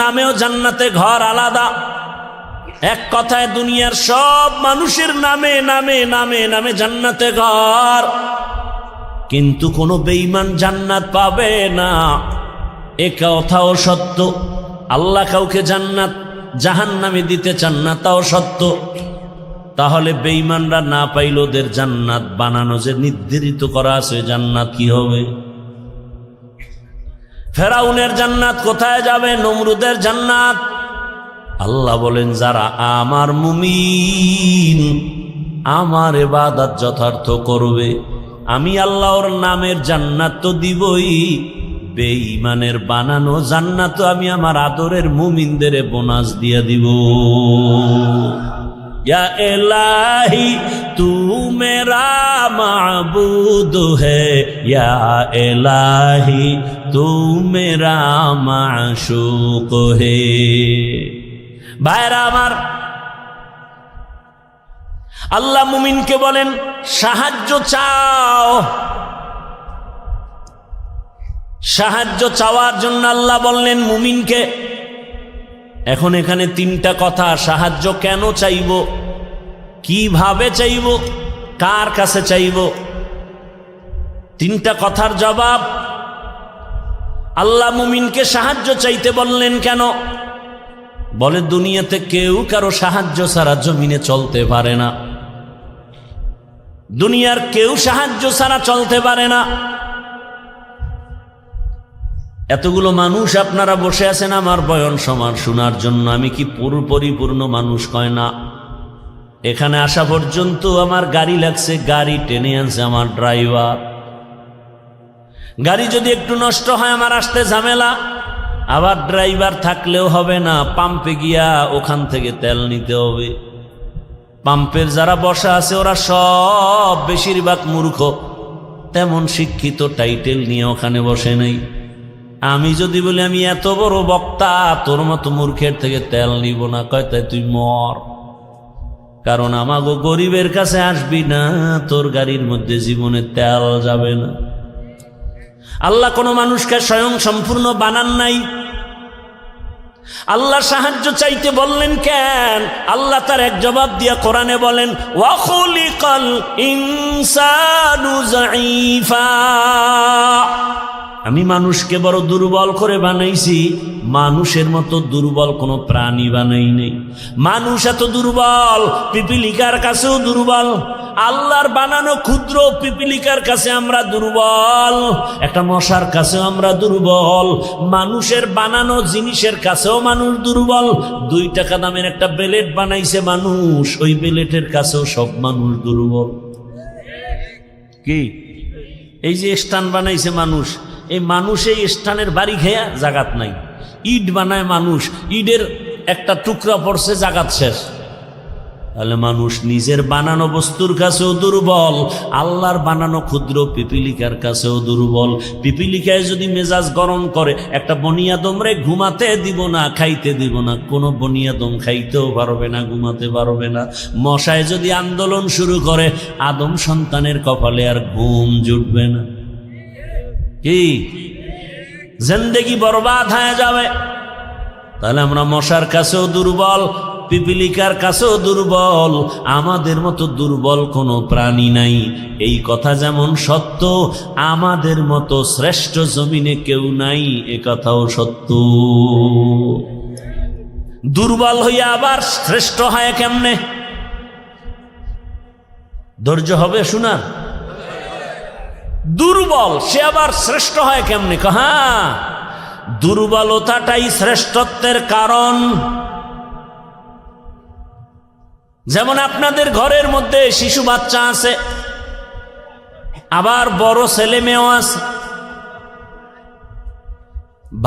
[SPEAKER 1] নামেও জান্নাতে ঘর আলাদা। এক কথায় দুনিয়ার সব মানুষের নামে নামে নামে নামে জান্নাতে ঘর। কিন্তু কোনো বেঈমান জান্নাত পাবে না, এ কথাও সত্য। আল্লাহ কাউকে জান্নাত জাহান্নামে দিতে চান না, তাও সত্য। তাহলে বেঈমানরা না পাইল, ওদের জান্নাত বানানো যে নির্ধারিত করা আছে, জান্নাত কি হবে? ফেরাউনের জান্নাত কোথায় যাবে? নমরুদের জান্নাত। আল্লাহ বলেন, যারা আমার মুমিন, আমার ইবাদত যথার্থ করবে, আমি আল্লাহর নামের জান্নাত তো দিবই, বেঈমানের বানানো জান্নাত আমি আমার আদরের মুমিনদের বোনাস দিয়ে দিব। ইয়া ইলাহি তু মেরা মাবুদ है, या इलाही तू मेरा माशूक है। ভাইরা আমার, আল্লাহ মুমিনকে বলেন সাহায্য চাও। সাহায্য চাওয়ার জন্য আল্লাহ বললেন মুমিনকে। এখন এখানে তিনটা কথা, সাহায্য কেন চাইব, কিভাবে চাইব, কার কাছে চাইব, তিনটা কথার জবাব। আল্লাহ মুমিনকে সাহায্য চাইতে বললেন কেন? বলে দুনিয়াতে কেউ কারো সাহায্য ছাড়া জমিনে চলতে পারে না, দুনিয়ার কেউ সাহায্য ছাড়া চলতে পারে না। এতগুলো মানুষ আপনারা বসে আছেন আমার বয়ান শোনার জন্য, আমি কি পরিপূর্ণ মানুষ কয় না? এখানে আসা পর্যন্ত আমার গাড়ি লাগছে, গাড়ি টেনে আনছে আমার ড্রাইভার। গাড়ি যদি একটু নষ্ট হয় আমার আসতে ঝামেলা, আবার ড্রাইভার থাকলেও হবে না, পাম্পে গিয়া ওখান থেকে তেল নিতে হবে। পাম্পের যারা বসা আছে ওরা সব বেশিরভাগ মূর্খ, তেমন শিক্ষিত টাইটেল নিয়ে ওখানে বসে নাই। আমি যদি বলি আমি এত বড় বক্তা, তোর মতো মূর্খের থেকে তেল নিব না, কয় তাই তুই মর, কারণ আমাগো গরিবের কাছে আসবি না, তোর গাড়ির মধ্যে জীবনে তেল যাবে না। আল্লাহ কোনো মানুষকে স্বয়ং সম্পূর্ণ বানান নাই। আল্লাহ সাহায্য চাইতে বললেন কেন? আল্লাহ তার এক জবাব দিয়া কোরআনে বলেন ওয়া খুলিকাল ইনসানু যায়ীফা, আমি মানুষকে বড় দুর্বল করে বানাইছি, মানুষের মতো দুর্বল কোনো প্রাণী বানাই নেই। মানুষ এত দুর্বল, পিপিলিকার কাছেও দুর্বল। আল্লাহর বানানো ক্ষুদ্র পিপিলিকার কাছে আমরা দুর্বল, একটা মশার কাছেও আমরা দুর্বল, মানুষের বানানো জিনিসের কাছেও মানুষ দুর্বল। 2 টাকা দামের একটা বেলেট বানাইছে মানুষ, ওই বেলেটের কাছেও সব মানুষ দুর্বল। কি এই যে স্টান বানাইছে মানুষ, এই মানুষ এই স্থানের বাড়ি খেয়া জাগাত নাই। ইট বানায় মানুষ, ইটের একটা টুকরা পড়ছে, জাগাত শেষ। তাহলে মানুষ নিজের বানানো বস্তুর কাছেও দুর্বল, আল্লাহর বানানো ক্ষুদ্র পিপিলিকার কাছেও দুর্বল। পিপিলিকায় যদি মেজাজ গরম করে, একটা বনিয়াদমরে ঘুমাতে দিব না, খাইতে দিব না, কোনো বনিয়াদম খাইতেও পারবে না, ঘুমাতে পারবে না। মশায় যদি আন্দোলন শুরু করে, আদম সন্তানের কপালে আর ঘুম জুটবে না। কি জিন্দেগি বরবাদ হয়ে যাবে। তাহলে আমরা মশার কাছেও দুর্বল, পিপিলিকার কাছেও দুর্বল, আমাদের মতো দুর্বল কোনো প্রাণী নাই। এই কথা যেমন সত্য, আমাদের মতো শ্রেষ্ঠ জমিনে কেউ নাই, এ কথাও সত্য। দুর্বল হইয়া আবার শ্রেষ্ঠ হয় কেমনে? ধৈর্য হবে শোনার। দুর্বল সে আবার শ্রেষ্ঠ হয় কেমনে? হ্যাঁ, দুর্বলতাটাই শ্রেষ্ঠত্বের কারণ। যেমন আপনাদের ঘরের মধ্যে শিশু বাচ্চা আছে, আবার বড় ছেলে মেয়েও আছে।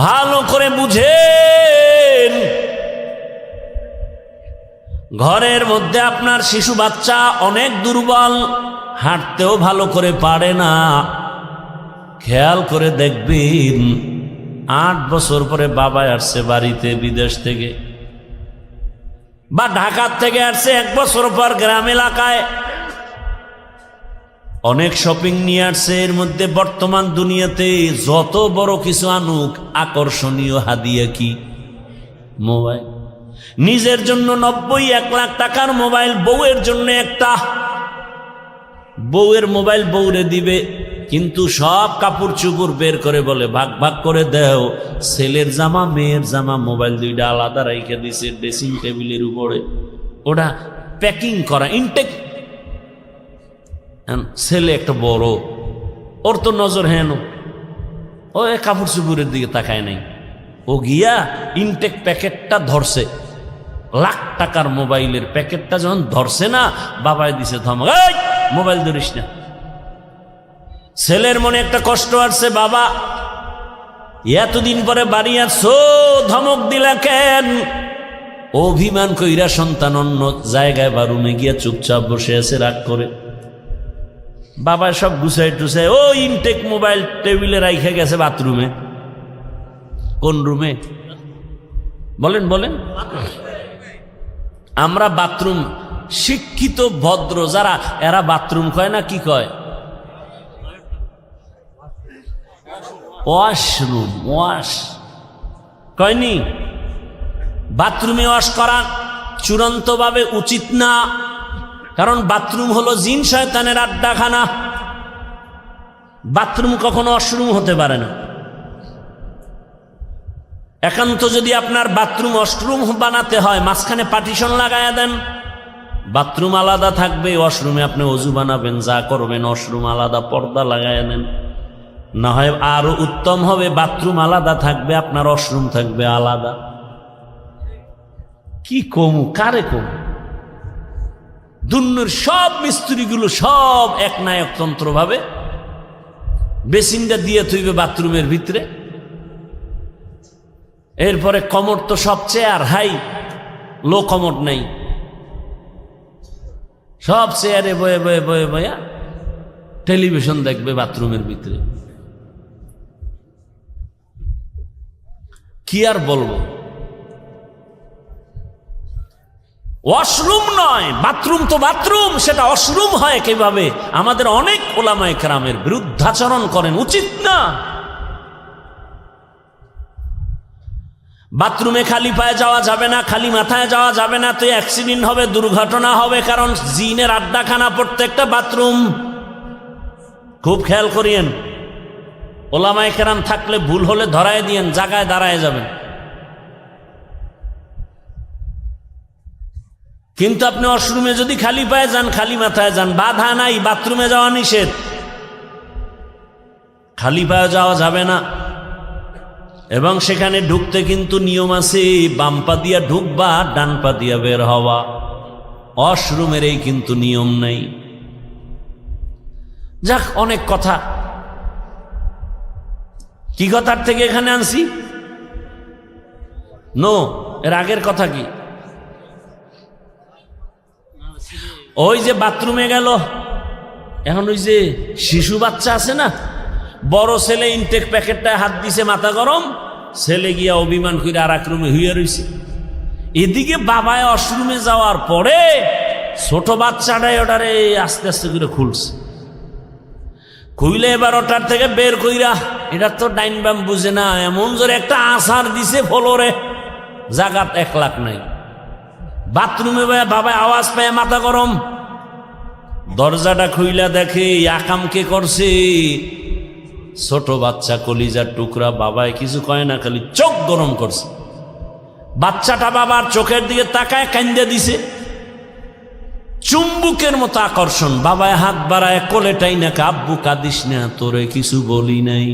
[SPEAKER 1] ভালো করে বুঝেন, ঘরের মধ্যে আপনার শিশু বাচ্চা অনেক দুর্বল, হাঁটতেও ভালো করে পারে না। খেয়াল করে দেখবেন 8 বছর পরে বাবা আসছে বাড়িতে বিদেশ থেকে, বা ঢাকার থেকে আসছে 1 বছর পর গ্রাম এলাকায়, অনেক শপিং নিয়ে আসছে। এর মধ্যে বর্তমান দুনিয়াতে যত বড় কিছু আনুক, আকর্ষণীয় হাদিয়া কি? মোবাইল। নিজের জন্য 90-1 লাখ টাকার মোবাইল, বউয়ের জন্য একটা। বউয়ের মোবাইল বউরে দিবে, কিন্তু সব কাপড় চুপড় বের করে বলে ভাগ ভাগ করে দেও। ছেলের জামা মেয়ের জামা মোবাইল 2টা আলাদা রাইখে দিছে ড্রেসিং টেবিলের উপরে, ওটা প্যাকিং করা ইনটেক। ছেলে একটা বড়, ওর তো নজর হেন, ও কাপড় চুপড়ের দিকে তাকায় নাই, ও গিয়া ইনটেক প্যাকেটটা ধরছে। লাখ টাকার মোবাইলের প্যাকেটটা যখন ধরছে না, বাবাই দিছে ধমক, এই মোবাইল ধরিস না। ছেলের মনে একটা কষ্ট আসছে, বাবা এতদিন পরে বাড়ি আসছো, ধমক দিলা কেন? অভিমান কইরা সন্তান অন্য জায়গায় বা রুমে গিয়া চুপচাপ বসে আছে রাগ করে। বাবা সব গুছাই টুছাই ও ইনটেক মোবাইল টেবিলে রাইখে গেছে বাথরুমে। কোন রুমে বলেন বলেন? আমরা বাথরুম শিক্ষিত ভদ্র যারা, এরা বাথরুম কয় না, কি কয়? ওয়াশরুম। ওয়াশ কয়নি? বাথরুমে ওয়াশ করা চূড়ান্তভাবে উচিত না, কারণ বাথরুম হলো জিন শয়তানের আড্ডাখানা। বাথরুম কখনো ওয়াশরুম হতে পারে না। একান্ত যদি আপনার বাথরুম ওয়াশরুম বানাতে হয়, মাঝখানে পার্টিশন লাগায়া দেন, বাথরুম আলাদা থাকবে, ওয়াশরুমে আপনি ওযু বানাবেন, যা করবেন, ওয়াশরুম আলাদা, পর্দা লাগায়া দেন। না হয় আরো উত্তম হবে, বাথরুম আলাদা থাকবে, আপনার ওয়াশরুম থাকবে আলাদা। কি কমু, কারে কমু? দুনিয়ার সব মিস্ত্রিগুলো সব এক নায়কতন্ত্র ভাবে বেসিনটা দিয়ে থইবে বাথরুমের ভিতরে। এরপরে কমোড তো সব চেয়ার হাই, লো কমোড নেই, সব চেয়ারে বয়ে বয়ে বয়ে বয়া টেলিভিশন দেখবে বাথরুমের ভিতরে। কি আর বলবো? ওয়াশরুম নয়, বাথরুম তো বাথরুম, সেটা ওয়াশরুম হয় কিভাবে? আমাদের অনেক ওলামায়ে কেরামের বিরুদ্ধাচরণ করেন, উচিত না। বাথরুমে খালি পায়ে যাওয়া যাবে না, খালি মাথায় যাওয়া যাবে না, তো অ্যাক্সিডেন্ট হবে, দুর্ঘটনা হবে, কারণ জিনের আড্ডাখানা প্রত্যেকটা বাথরুম। খুব খেয়াল করিয়েন, ওলামায়ে কেরাম থাকলে ভুল হলে ধরায় দিয়েন, জায়গায় দাঁড়ায় যাবেন। কিন্তু আপনি ওয়াশরুমে যদি খালি পায়ে যান, খালি মাথায় যান, বাধা নাই, বাথরুমে যাওয়া নিষেধ, খালি পায়ে যাওয়া যাবে না। এবং সেখানে ঢুকতে কিন্তু নিয়ম আছে, বাম পা দিয়া ঢুকবা, ডান পা দিয়া বের হওয়া। ওয়াশরুমের এই কিন্তু নিয়ম নেই। যাক, অনেক কথা, কি কথার থেকে এখানে আনছি? নো, এর আগের কথা কি? ওই যে বাথরুমে গেল, এখন ওই যে শিশু বাচ্চা আছে না, বড় ছেলে ইনটেক প্যাকেটটায় হাত দিছে, মাথা গরম, ছেলে গিয়া অভিমান করে আর এক রুমে হইয়া রইছে। এদিকে বাবায় ওয়াশরুমে যাওয়ার পরে ছোট বাচ্চাটাই ওটারে আস্তে আস্তে করে খুলছে, খুইলে এবার ওটার থেকে বের কইরা, এটা তো ডাইন বাম বুঝে না, এমন জোরে একটা আছাড় দিছে ফ্লোরে, জাগাত 1 লাখ নাই। বাথরুমে বাবা আওয়াজ পায়, মাথা গরম, দরজাটা খুইলা দেখে আকাম কে করছে, ছোট বাচ্চা, কলিজার টুকরা। বাবায় কিছু কয় না, খালি চোখ গরম করছে। বাচ্চাটা বাবার চোখের দিকে তাকায় কান্দে দিছে, চুম্বুকের মতো আকর্ষণ। বাবায় হাত বাড়ায় কোলেটাই না, আব্বু কাঁদিস না, তোরে কিছু বলি নাই।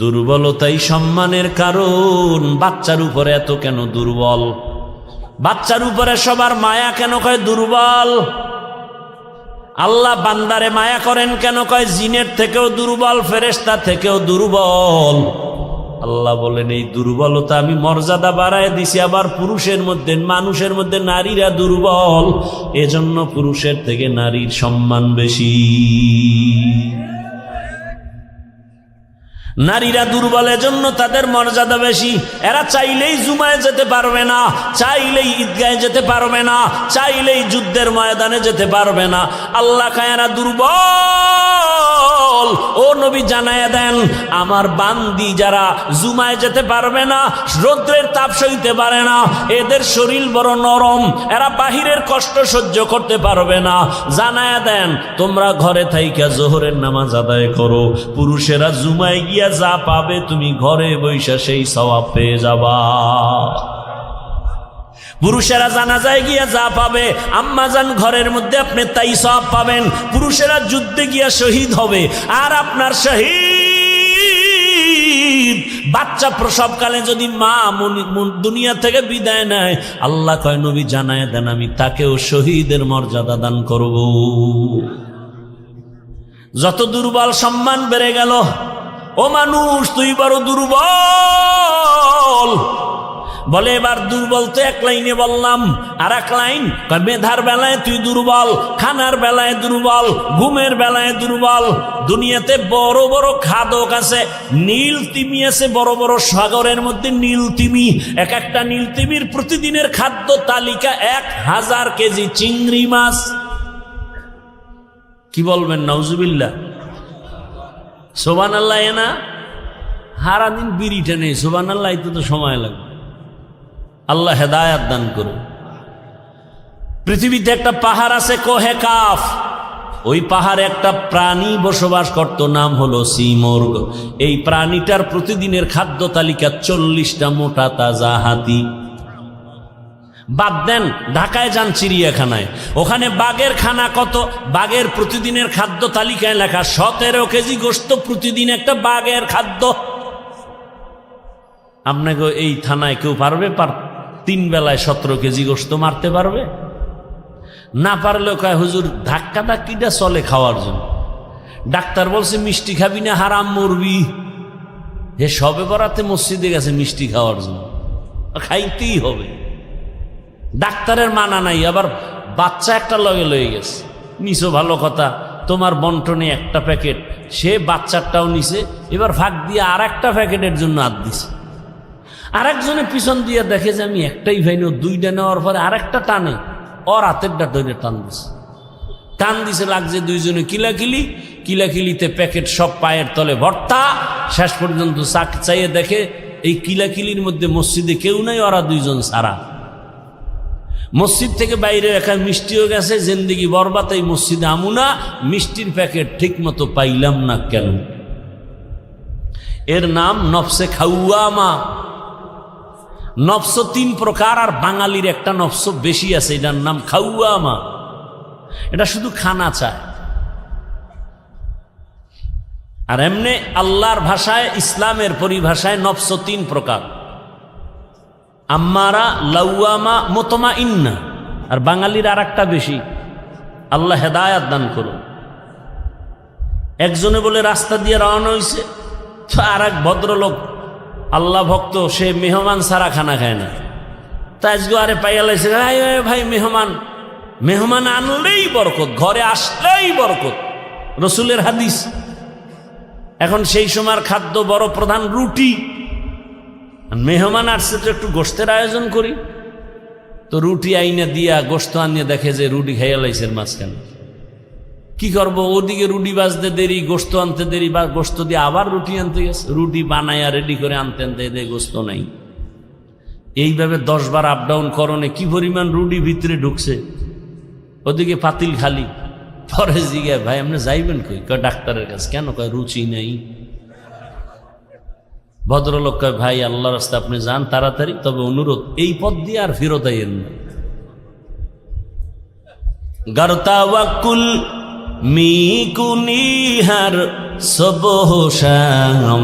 [SPEAKER 1] দুর্বলতাই সম্মানের কারণ। বাচ্চার উপরে এত কেন দুর্বল? বাচ্চার উপরে সবার মায়া কেন কয় দুর্বল? আল্লাহ বান্দারে মায়া করেন কেন কয় জিনের থেকেও দুর্বল, ফেরেশতা থেকেও দুর্বল। আল্লাহ বলেন এই দুর্বলতা আমি মর্যাদা বাড়ায় দিছি। আবার পুরুষের মধ্যে, মানুষের মধ্যে নারীরা দুর্বল, এজন্য পুরুষের থেকে নারীর সম্মান বেশি। নারীরা দুর্বল, এজন্য তাদের মর্যাদা বেশি। এরা চাইলেই জুমায় যেতে পারবে না, চাইলেই ঈদগাহে যেতে পারবে না, চাইলেই যুদ্ধের ময়দানে যেতে পারবে না। আল্লাহ কায়না দুর্বল। ও নবী জানায়া দেন, আমার বান্দি যারা জুমায় যেতে পারবে না, রৌদ্রের তাপ সইতে পারে না, এদের শরীর বড় নরম, এরা বাহিরের কষ্ট সহ্য করতে পারবে না, জানায়া দেন তোমরা ঘরে থাইকা জোহরের নামাজ আদায় করো। পুরুষেরা জুমায় গিয়া যা পাবে তুমি ঘরে বৈশা সেই সওয়াব পেয়ে যাবা। পুরুষেরা জানাজায় গিয়া যা পাবে, আম্মাজান ঘরের মধ্যে আপনি তাই সওয়াব পাবেন। পুরুষেরা যুদ্ধে গিয়া শহীদ হবে, আর আপনার শহীদ বাচ্চা প্রসবকালে যদি মা দুনিয়া থেকে বিদায় নেয়, আল্লাহ কয় নবী জানায় দেন আমি তাকেও শহীদের মর্যাদা দান করব। যত দুর্বল সম্মান বেড়ে গেল। ও মানুষ তুই বড় দুর্বল। বলে এবার দুর্বল তো এক লাইনে বললাম, আর এক লাইন মেধার বেলায় তুই দুর্বল, খানার বেলায় দুর্বল, ঘুমের বেলায় দুর্বল। দুনিয়াতে বড় বড় খাদক আছে, নীল তিমি আছে, বড় বড় সাগরের মধ্যে নীল তিমি। এক একটা নীল তিমির প্রতিদিনের খাদ্য তালিকা 1000 কেজি চিংড়ি মাছ। কি বলবেন নাউজুবিল্লাহ, সুবহানাল্লাহ। না সারাদিন বিড়িটা নেই, সুবহানাল্লাহ, তো সময় লাগবে। আল্লাহ হেদায়াত দান করুন। পৃথিবীতে একটা পাহাড় আছে কোহে কাফ, ওই পাহাড়ে একটা প্রাণী বসবাস করত, নাম হলো সিমর্গ। এই প্রাণীটার প্রতিদিনের খাদ্য তালিকা 40টা মোটা তাজা হাতি। বাদ দেন, ঢাকায় যান চিড়িয়াখানায়, ওখানে বাঘের খানা কত? বাঘের প্রতিদিনের খাদ্য তালিকায় লেখা 17 কেজি গোশত প্রতিদিন একটা বাঘের খাদ্য। আপনাকে এই থানায় কেউ পারবে 3 বেলায় 17 কেজি গোশত মারতে পারবে? না পারলেও কয় হুজুর ধাক্কা ধাক্কিটা চলে খাওয়ার জন্য। ডাক্তার বলছে মিষ্টি খাবি না হারাম মরবি। হে সবে বরাতে মসজিদে গেছে মিষ্টি খাওয়ার জন্য, খাইতেই হবে। ডাক্তারের মানা নাই, আবার বাচ্চা একটা লগে লয়ে গেছে। নিছো ভালো কথা, তোমার বন্টনে একটা প্যাকেট, সে বাচ্চারটাও নিছে, এবার ভাগ দিয়ে আর একটা প্যাকেটের জন্য হাত দিছে। আরেকজনে পিছন দিয়ে দেখে যে আমি একটাই ভাই নো, 2টা নেওয়ার পরে আরেকটা টানে, ওর হাতেরটা ধরে টান দিছে, লাগছে দুইজনে কিলাকিলি। কিলাকিলিতে প্যাকেট সব পায়ের তলে ভর্তা। শেষ পর্যন্ত চাইয়ে দেখে এই কিলাকিলির মধ্যে মসজিদে কেউ নাই, ওরা 2জন সারা। মসজিদ থেকে বাইরে রাখা মিষ্টিও গেছে, জিন্দেগি বরবাদ, এই মসজিদে আমুনা, মিষ্টির প্যাকেট ঠিক মতো পাইলাম না কেন? এর নাম নফসে খাওয়ামা। নফস 3 প্রকার, আর বাঙালির একটা নফস বেশি আছে, এটার নাম খাওয়ামা। এটা শুধু খানা চায়। আর এমনি আল্লাহর ভাষায়, ইসলামের পরিভাষায় নফস 3 প্রকার, আম্মারা, লাওয়ামা, মুতমাইন্না। আর বাঙালির আর একটা বেশি। আল্লাহ হেদায়াত দান করুন। একজনে বলে রাস্তা দিয়ে রওনা হয়েছে, তো আর এক ভদ্রলোক আল্লাহ ভক্ত, সে মেহমান ছাড়া খানা খায় না। তা আজকে আরে পাইয়া লাইছে, ভাই মেহমান আনলেই বরকত, ঘরে আসলেই বরকত, রসুলের হাদিস। এখন সেই সময়ের খাদ্য বড় প্রধান রুটি। মেহমান আসছে তো একটু গোশতের আয়োজন করি, তো রুটি আইনা দিয়া গোশত আনিয়ে দেখে যে রুটি খাইয়া লাইছে মাঝখানে। কি করবো, ওদিকে রুটি বাজতে দেরি, গোশত আনতে দেরি, বা গোশত দিয়ে আবার রুটি আনতে গেছে, রুটি বানাইয়া রেডি করে আনতে আনতে গোশত নাই। এইভাবে 10 বার আপ ডাউন করণে কি পরিমাণ রুটি ভিতরে ঢুকছে, ওদিকে পাতিল খালি। পরে জিজ্ঞাসা, ভাই আপনি যাইবেন কই? কয় ডাক্তারের কাছে। কেন? কয় রুচি নেই। ভদ্রলোক কয়, ভাই আল্লাহ রাস্তা আপনি যান তাড়াতাড়ি, তবে অনুরোধ এই পথ দিয়ে আর ফেরত আইয়েন না। গরতাওয়াকুল মিকুনিহার সবহশাম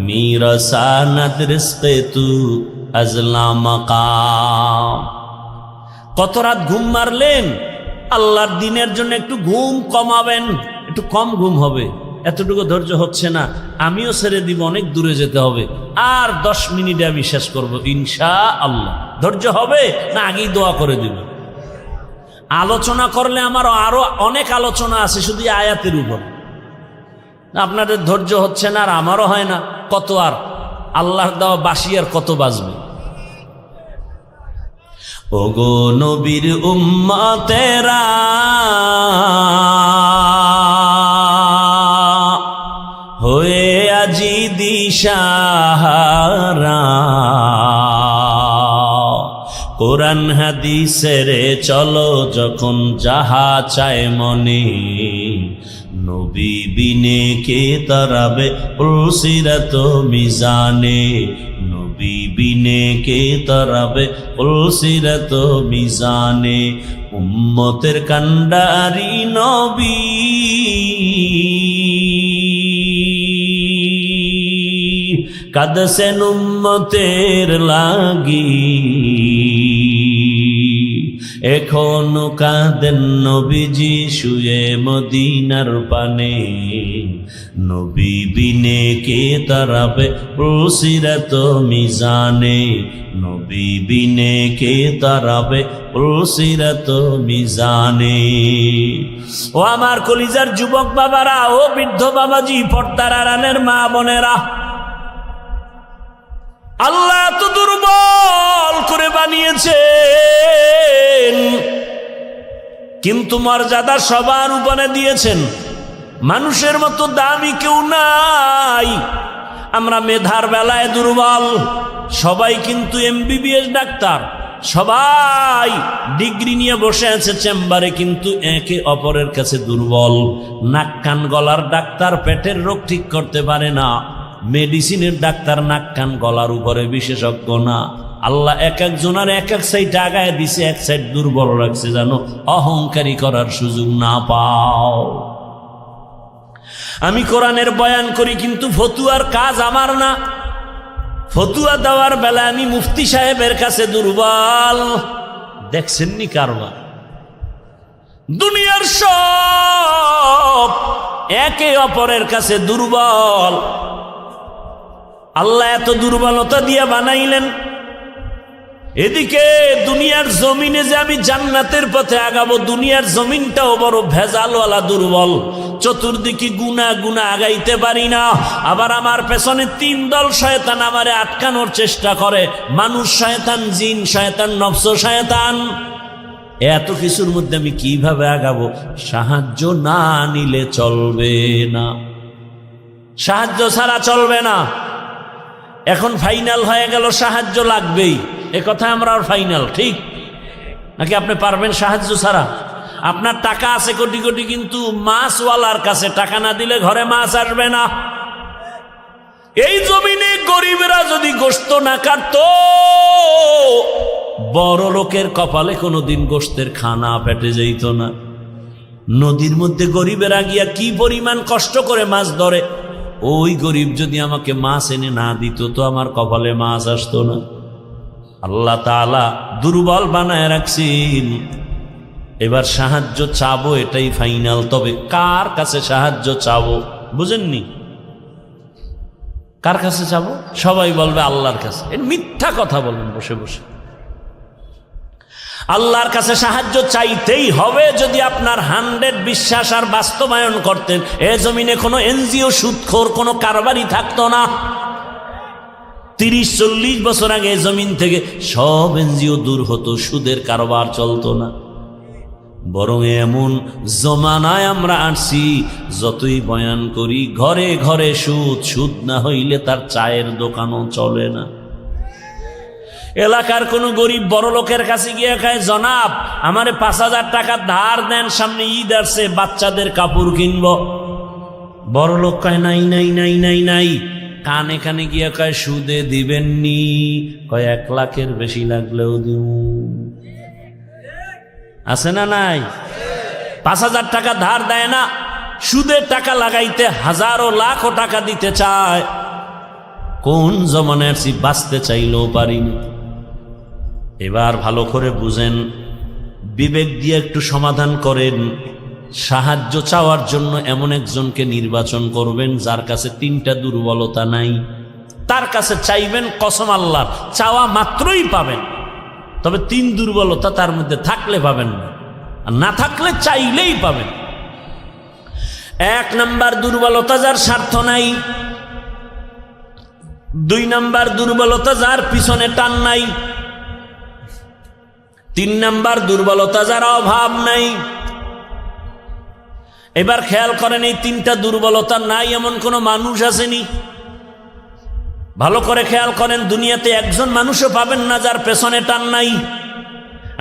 [SPEAKER 1] মিরাসানাত রিজকে তু আজলা মাকাম। কত রাত ঘুম মারলেন? আল্লাহর দিনের জন্য একটু ঘুম কমাবেন, একটু কম ঘুম হবে। এতটুকু ধৈর্য হচ্ছে না, আমিও ছেড়ে দিব, অনেক দূরে যেতে হবে। আর 10 মিনিটে আমি শেষ করবো ইনশাআল্লাহ। ধৈর্য হবে না আগেই দোয়া করে দিব? আলোচনা করলে আমার আরো অনেক আলোচনা আছে শুধু আয়াতের উপর। আপনাদের ধৈর্য হচ্ছে না, আর আমারও হয় না। কত আর আল্লাহর দেওয়া বাঁশি আর কত বাজবে? ওগো নবীর উম্মতেরা, হয়ে আজি দিশাহারা, কোরআন হাদিসের চলো যখন যাহা চায় মনে, নবী বিনে কে তারাবে পুলসিরাত মিজানে, নবী বিনে কে তারাবে পুলসিরাত মিজানে। উম্মতের কান্ডারি নবী, কাঁদছেন উম্মতের লাগি, এখনো কাঁদেন নবীজি শুয়ে মদিনার পানে। নবী বিনে কে তারাবে পুলসিরাত মিজানে, নবী বিনে কে তারাবে পুলসিরাত মিজানে। ও আমার কলিজার যুবক বাবারা, ও বৃদ্ধ বাবাজি, পর্দার আড়ালের মা বোনেরা, আল্লাহ তো দুর্বল করে বানিয়েছেন, কিন্তু মর্যাদা সবার উপরে দিয়েছেন। মানুষের মতো দামি কেউ নাই। আমরা মেধার বেলায় দুর্বল, সবাই কিন্তু MBBS ডাক্তার, সবাই ডিগ্রি নিয়ে বসে আছে চেম্বারে, কিন্তু একে অপরের কাছে দুর্বল। নাক কান গলার ডাক্তার পেটের রোগ ঠিক করতে পারে না, মেডিসিনের ডাক্তার নাক কান গলার উপরে বিশেষজ্ঞ না। আল্লাহ এক একজনের এক এক সাইড আগায় দিছে, এক সাইড দুর্বল রাখছে, জানো, অহংকারী করার সুযোগ না পাও। আমি কোরআনের বয়ান করি, কিন্তু ফতুয়ার কাজ আমার না। ফতুয়া দেওয়ার বেলা আমি মুফতি সাহেবের কাছে দুর্বল। দেখছেননি কারবার? দুনিয়ার সব একে অপরের কাছে দুর্বল। আল্লাহ এত দুর্বলতা দিয়ে বানাইলেন, এদিকে দুনিয়ার জমিনে যে আমি জান্নাতের পথে আগাবো, দুনিয়ার জমিনটাও বড় ভেজালওয়ালা দুর্বল। চতুর্দিকে গুনা গুনা আগাইতে পারি না। আবার আমার পেছনে 3 দল শয়তান আমারে আটকানোর চেষ্টা করে, মানুষ শয়তান, জিন শয়তান, নফস শয়তান। এত কিছুর মধ্যে আমি কিভাবে আগাবো? সাহায্য না নিলে চলবে না, সাহায্য ছাড়া চলবে না। এখন ফাইনাল হয়ে গেল, সাহায্য লাগবেই। এ কথা আমরা ফাইনাল, ঠিক নাকি? আপনি পারবেন সাহায্য ছাড়া? আপনার টাকা আছে কোটি কোটি, কিন্তু মাছওয়ালার কাছে টাকা না দিলে ঘরে মাছ আসবে না। এই জমিনে গরিবরা যদি গোশত না কাটতো, বড় লোকের কপালে কোনোদিন গোশতের খানা পেটে যেত না। নদীর মধ্যে গরিবেরা গিয়া কি পরিমাণ কষ্ট করে মাছ ধরে, ওই গরিব যদি আমাকে মাছ এনে না দিত, তো আমার কপালে মাছ আসতো না। আল্লাহ তাআলা দুর্বল বানায় রাখছেন। এবার সাহায্য চাবো, এটাই ফাইনাল। তবে কার কাছে সাহায্য চাবো বুঝেননি? কার কাছে চাবো? সবাই বলবে আল্লাহর কাছে। এর মিথ্যা কথা বলেন বসে বসে। আল্লাহর কাছে সাহায্য চাইতেই হবে। যদি আপনার 100 বিশ্বাস আর বাস্তবায়ন করতেন, এ জমিনে কোনো NGO সুদখোর কোনো কারবারি থাকতো না। 30-40 বছর আগে জমিন থেকে সব NGO দূর হতো, সুদের কারবার চলতো না। বরং এমন জমানায় আমরা আসছি, যতই বয়ান করি ঘরে ঘরে সুদ, সুদ না হইলে তার চায়ের দোকানও চলে না। এলাকার কোন গরিব বড় লোকের কাছে গিয়ে খায়, জনাব আমারে 5000 টাকা ধার দেন, সামনে ঈদ আসছে, বাচ্চাদের কাপড় কিনবো। বড় লোক কয় নাই নাই নাই নাই নাই। কানে কানে গিয়ে কয় সুদে দিবেননি? কয় 1 লাখের বেশি লাগলেও দিব। আছে না নাই? 5000 টাকা ধার দেয় না, সুদের টাকা লাগাইতে হাজারো লাখো টাকা দিতে চায়। কোন জমানায় আসি, বাঁচতে চাইলেও পারিনি। এবার ভালো করে বুঝেন, বিবেক দিয়ে একটু সমাধান করেন। সাহায্য চাওয়ার জন্য এমন একজনকে নির্বাচন করবেন যার কাছে 3টা দুর্বলতা নাই। তার কাছে চাইবেন, কসম আল্লাহর, চাওয়া মাত্রই পাবেন। তবে 3 দুর্বলতা তার মধ্যে থাকলে পাবেন না, আর না থাকলে চাইলেই পাবেন। 1 নাম্বার দুর্বলতা, যার স্বার্থ নাই। 2 নাম্বার দুর্বলতা, যার পিছনে টান নাই। 3 নাম্বার দুর্বলতা, যার অভাব নাই। এবার খেয়াল করেন, এই 3টা দুর্বলতা নাই এমন কোন মানুষ আসেনি? ভালো করে খেয়াল করেন, দুনিয়াতে একজন মানুষও পাবেন না যার পেছনে টান নাই।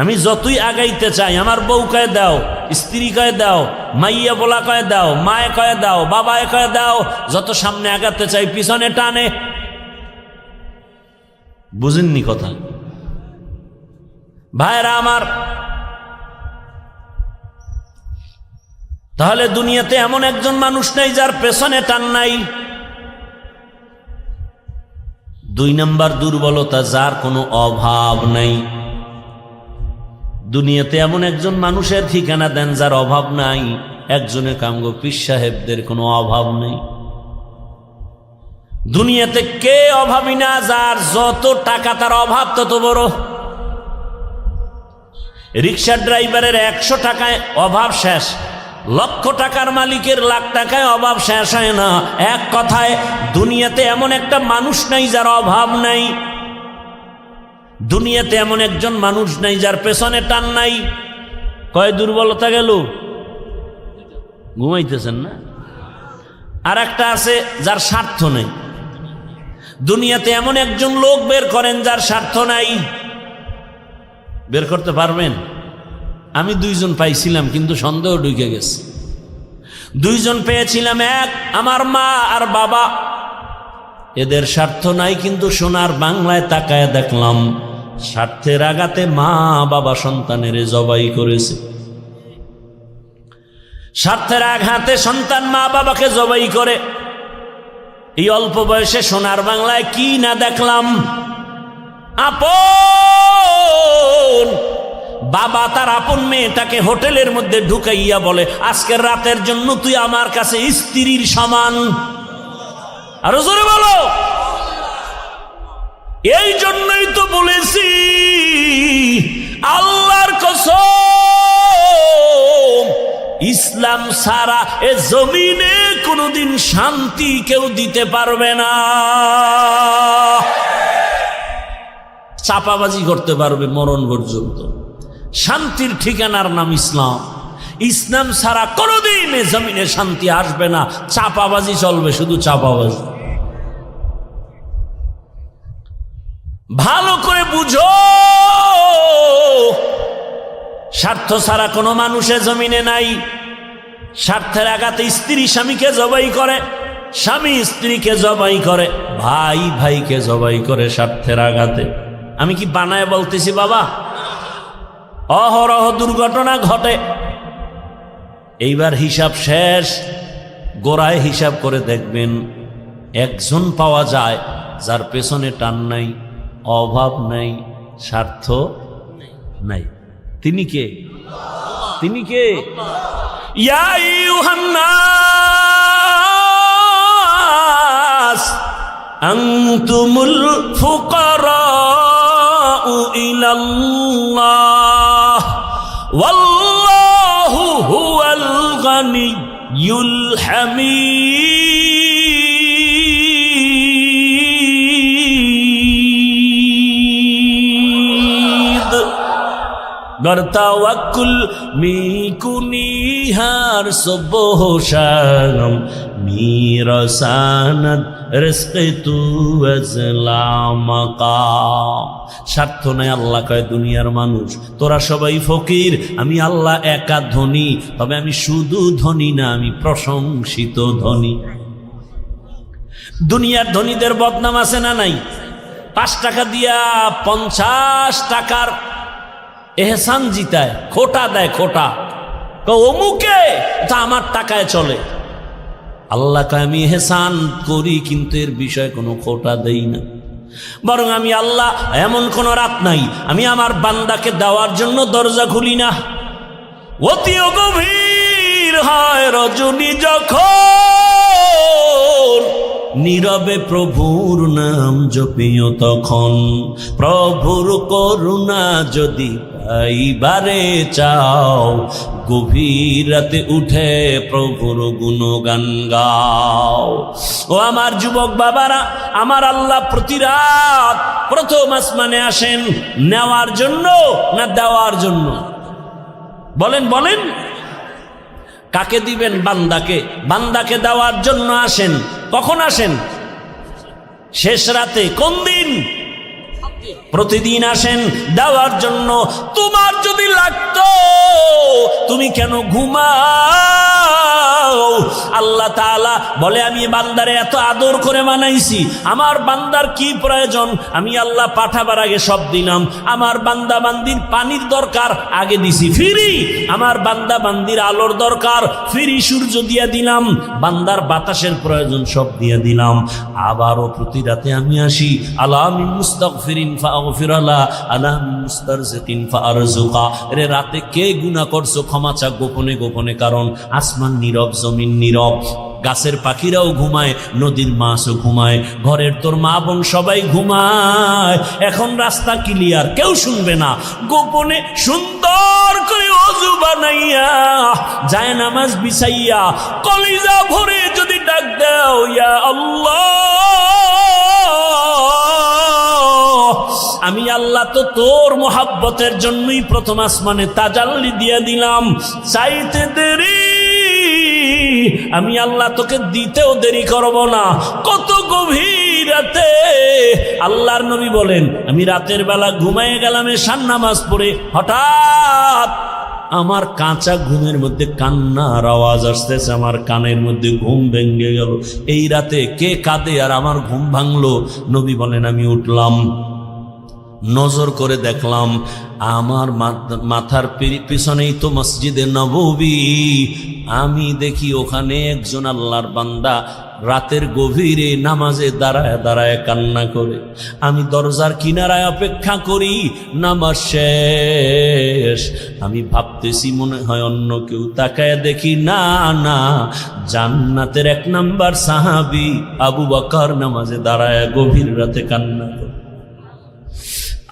[SPEAKER 1] আমি যতই আগাইতে চাই, আমার বউ কয়ে দাও, স্ত্রী কয়ে দাও, মাইয়া বলা কয়ে দাও, মায়ে কয়ে দাও, বাবায় কয়ে দাও, যত সামনে আগাতে চাই পিছনে টানে। বুঝেননি কথা? ভাইরা আমার, তাহলে দুনিয়াতে এমন একজন মানুষ নেই যার পেছনে টান নাই। দুই নাম্বার দুর্বলতা, যার কোনো অভাব নাই। দুনিয়াতে এমন একজন মানুষের ঠিকানা দেন যার অভাব নাই। একজনে কামগো পীর সাহেবদের কোনো অভাব নেই। দুনিয়াতে কে অভাবী না? যার যত টাকা তার অভাব তত বড়। রিক্সা ড্রাইভারের 100 টাকায় অভাব শেষ, লক্ষ টাকার মালিকের লাখ টাকায় অভাব শেষ হয় না। এক কথায় দুনিয়াতে এমন একটা মানুষ নাই যার অভাব নাই। দুনিয়াতে এমন একজন মানুষ নাই যার পেছনে টান নাই। কয় দুর্বলতা গেল? ঘুমাইতেছেন না? আর একটা আছে যার স্বার্থ নেই। দুনিয়াতে এমন একজন লোক বের করেন যার স্বার্থ নাই। বের করতে পারবেন? আমি 2 জন পাইছিলাম, কিন্তু সন্দেহ ঢুকে গেছে। 2 জন পেয়েছিলাম, এক আমার মা আর বাবা। এদের স্বার্থ নাই, কিন্তু সোনার বাংলায় তাকায় দেখলাম স্বার্থের আঘাতে মা বাবা সন্তানের জবাই করেছে। স্বার্থের আঘাতে সন্তান মা বাবাকে জবাই করে। এই অল্প বয়সে সোনার বাংলায় কি না দেখলাম। আপন বাবা তার আপন মেয়েটাকে হোটেলের মধ্যে ঢুকাইয়া বলে, আজকের রাতের জন্য তুই আমার কাছে স্ত্রীর সমান। আরো জোরে বলো। এই জন্যই তো বলেছি, আল্লাহর কসম, ইসলাম ছাড়া এ জমিনে কোনোদিন শান্তি কেউ দিতে পারবে না। চাপাবাজি করতে পারবে মরণ পর্যন্ত। শান্তির ঠিকানার নাম ইসলাম। ইসলাম ছাড়া কোনোদিন এ জমিনে শান্তি আসবে না। চাপাবাজি চলবে, শুধু চাপাবাজি। ভালো করে বুঝো, স্বার্থ ছাড়া কোনো মানুষের জমিনে নাই। স্বার্থের আঘাতে স্ত্রী স্বামীকে জবাই করে, স্বামী স্ত্রীকে জবাই করে, ভাই ভাইকে জবাই করে স্বার্থের আঘাতে। আমি কি বানায় বলতেছি বাবা? অহরহ দুর্ঘটনা ঘটে। এইবার হিসাব শেষ, গোড়ায় হিসাব করে দেখবেন একজন পাওয়া যায় যার পেছনে টান নাই, অভাব নাই, স্বার্থ নাই। তিনি কে? তিনি কে? ইয়া আইয়ুহান নাস আনতুমুল ফুকারাউ ইলাল্লাহ ওয়াল্লাহু হুয়াল গানিয়্যুল হামিদ। গরতাওয়াক্কুল মিকুনিহার সুবহশানম মিরসানাত রিজকে তু আজলামাকা। স্বার্থ নাই। আল্লাহ কয়, দুনিয়ার মানুষ তোরা সবাই ফকির, আমি আল্লাহ একা ধনী। তবে আমি শুধু ধনী না, আমি প্রশংসিত ধনী। দুনিয়ার ধনীদের বদনাম আছে না নাই? 5 টাকা দিয়া 50 টাকার এহসান জিতায়, খোটা দেয়, খোটা। অমুকে তা আমার টাকায় চলে। আল্লাহ কয়, আমি এহসান করি, কিন্তু এর বিষয়ে কোনো খোটা দেই না। বরং আমি আল্লাহ এমন কোন রাত নাই আমি আমার বান্দাকে দেওয়ার জন্য দরজা খুলি না। অতি গভীর হয় রজনী যখন, নীরবে প্রভুর নাম জপিও তখন। প্রভুর করুণা যদি পাইবারে চাও, গভীর রাতে উঠে প্রভুর গুণগান গাও। ও আমার যুবক বাবারা, আমার আল্লাহ প্রতি রাত প্রথম আসমানে আসেন নেওয়ার জন্য না দেওয়ার জন্য? বলেন বলেন। কাকে দিবেন? বান্দাকে। বান্দাকে দেওয়ার জন্য আসেন। কখন আসেন? শেষ রাতে। কোন দিন? প্রতিদিন আসেন দেওয়ার জন্য। তোমার যদি লাগতো তুমি কেন ঘুমাও? আল্লাহ তাআলা বলে আমি বান্দারে এত আদর করে বানাইছি, আমার বান্দার কি প্রয়োজন আমি আল্লাহ পাঠাবার আগে সব দিলাম। আমার বান্দা বান্দির পানির দরকার আগে দিছি ফ্রি, আমার বান্দা বান্দির আলোর দরকার ফ্রি সূর্য দিয়ে দিলাম, বান্দার বাতাসের প্রয়োজন সব দিয়ে দিলাম। আবারও প্রতি রাতে আমি আসি, আলা মিন মুস্তাগফিরিন ফাগফির লা, আলা মিন মুস্তারজিকিন ফারজুকা। রে রাতে কে গুনাহ করছো ক্ষমা চা গোপনে গোপনে, কারণ আসমান নীরব, জমিন নীরব, গাছের পাখিরাও ঘুমায়, নদীর মাছও ঘুমায়, ঘরের তোর মা বোন সবাই ঘুমায়। এখন রাস্তা ক্লিয়ার, কেউ শুনবে না, গোপনে সুন্দর করে ওযু বানাইয়া যায় নামাজ বিছাইয়া কলিজা ভরে যদি ডাক দাও ইয়া আল্লাহ, আমি আল্লাহ তো তোর মোহাব্বতের জন্যই প্রথম আসমানে তাজাল্লি দিয়ে দিলাম, চাইতে দেরি আমি আল্লাহ তোকে দিতেও দেরি করব না। কত গভীর রাতে আল্লাহর নবী বলেন আমি রাতের বেলা ঘুমায়ে গেলাম এশার নামাজ পড়ে, হঠাৎ আমার কাঁচা ঘুমের মধ্যে কান্নার আওয়াজ আসতেছে, আমার কানের মধ্যে ঘুম ভেঙে গেল। এই রাতে কে কাঁদে আর আমার ঘুম ভাঙলো? নবী বলেন আমি উঠলাম, নজর করে দেখলাম আমার মাথার পিছনেই তো মসজিদে নববী। আমি দেখি ওখানে একজন আল্লাহর বান্দা রাতের গভীরে নামাজে দাঁড়ায় দাঁড়ায় কান্না করে। আমি দরজার কিনারায় অপেক্ষা করি, নামাজ শেষ। আমি ভাবতেছি মনে হয় অন্য কেউ, তাকায় দেখি না না, জান্নাতের 1 নাম্বার সাহাবী আবু বকর নামাজে দাঁড়ায় গভীর রাতে কান্না করে।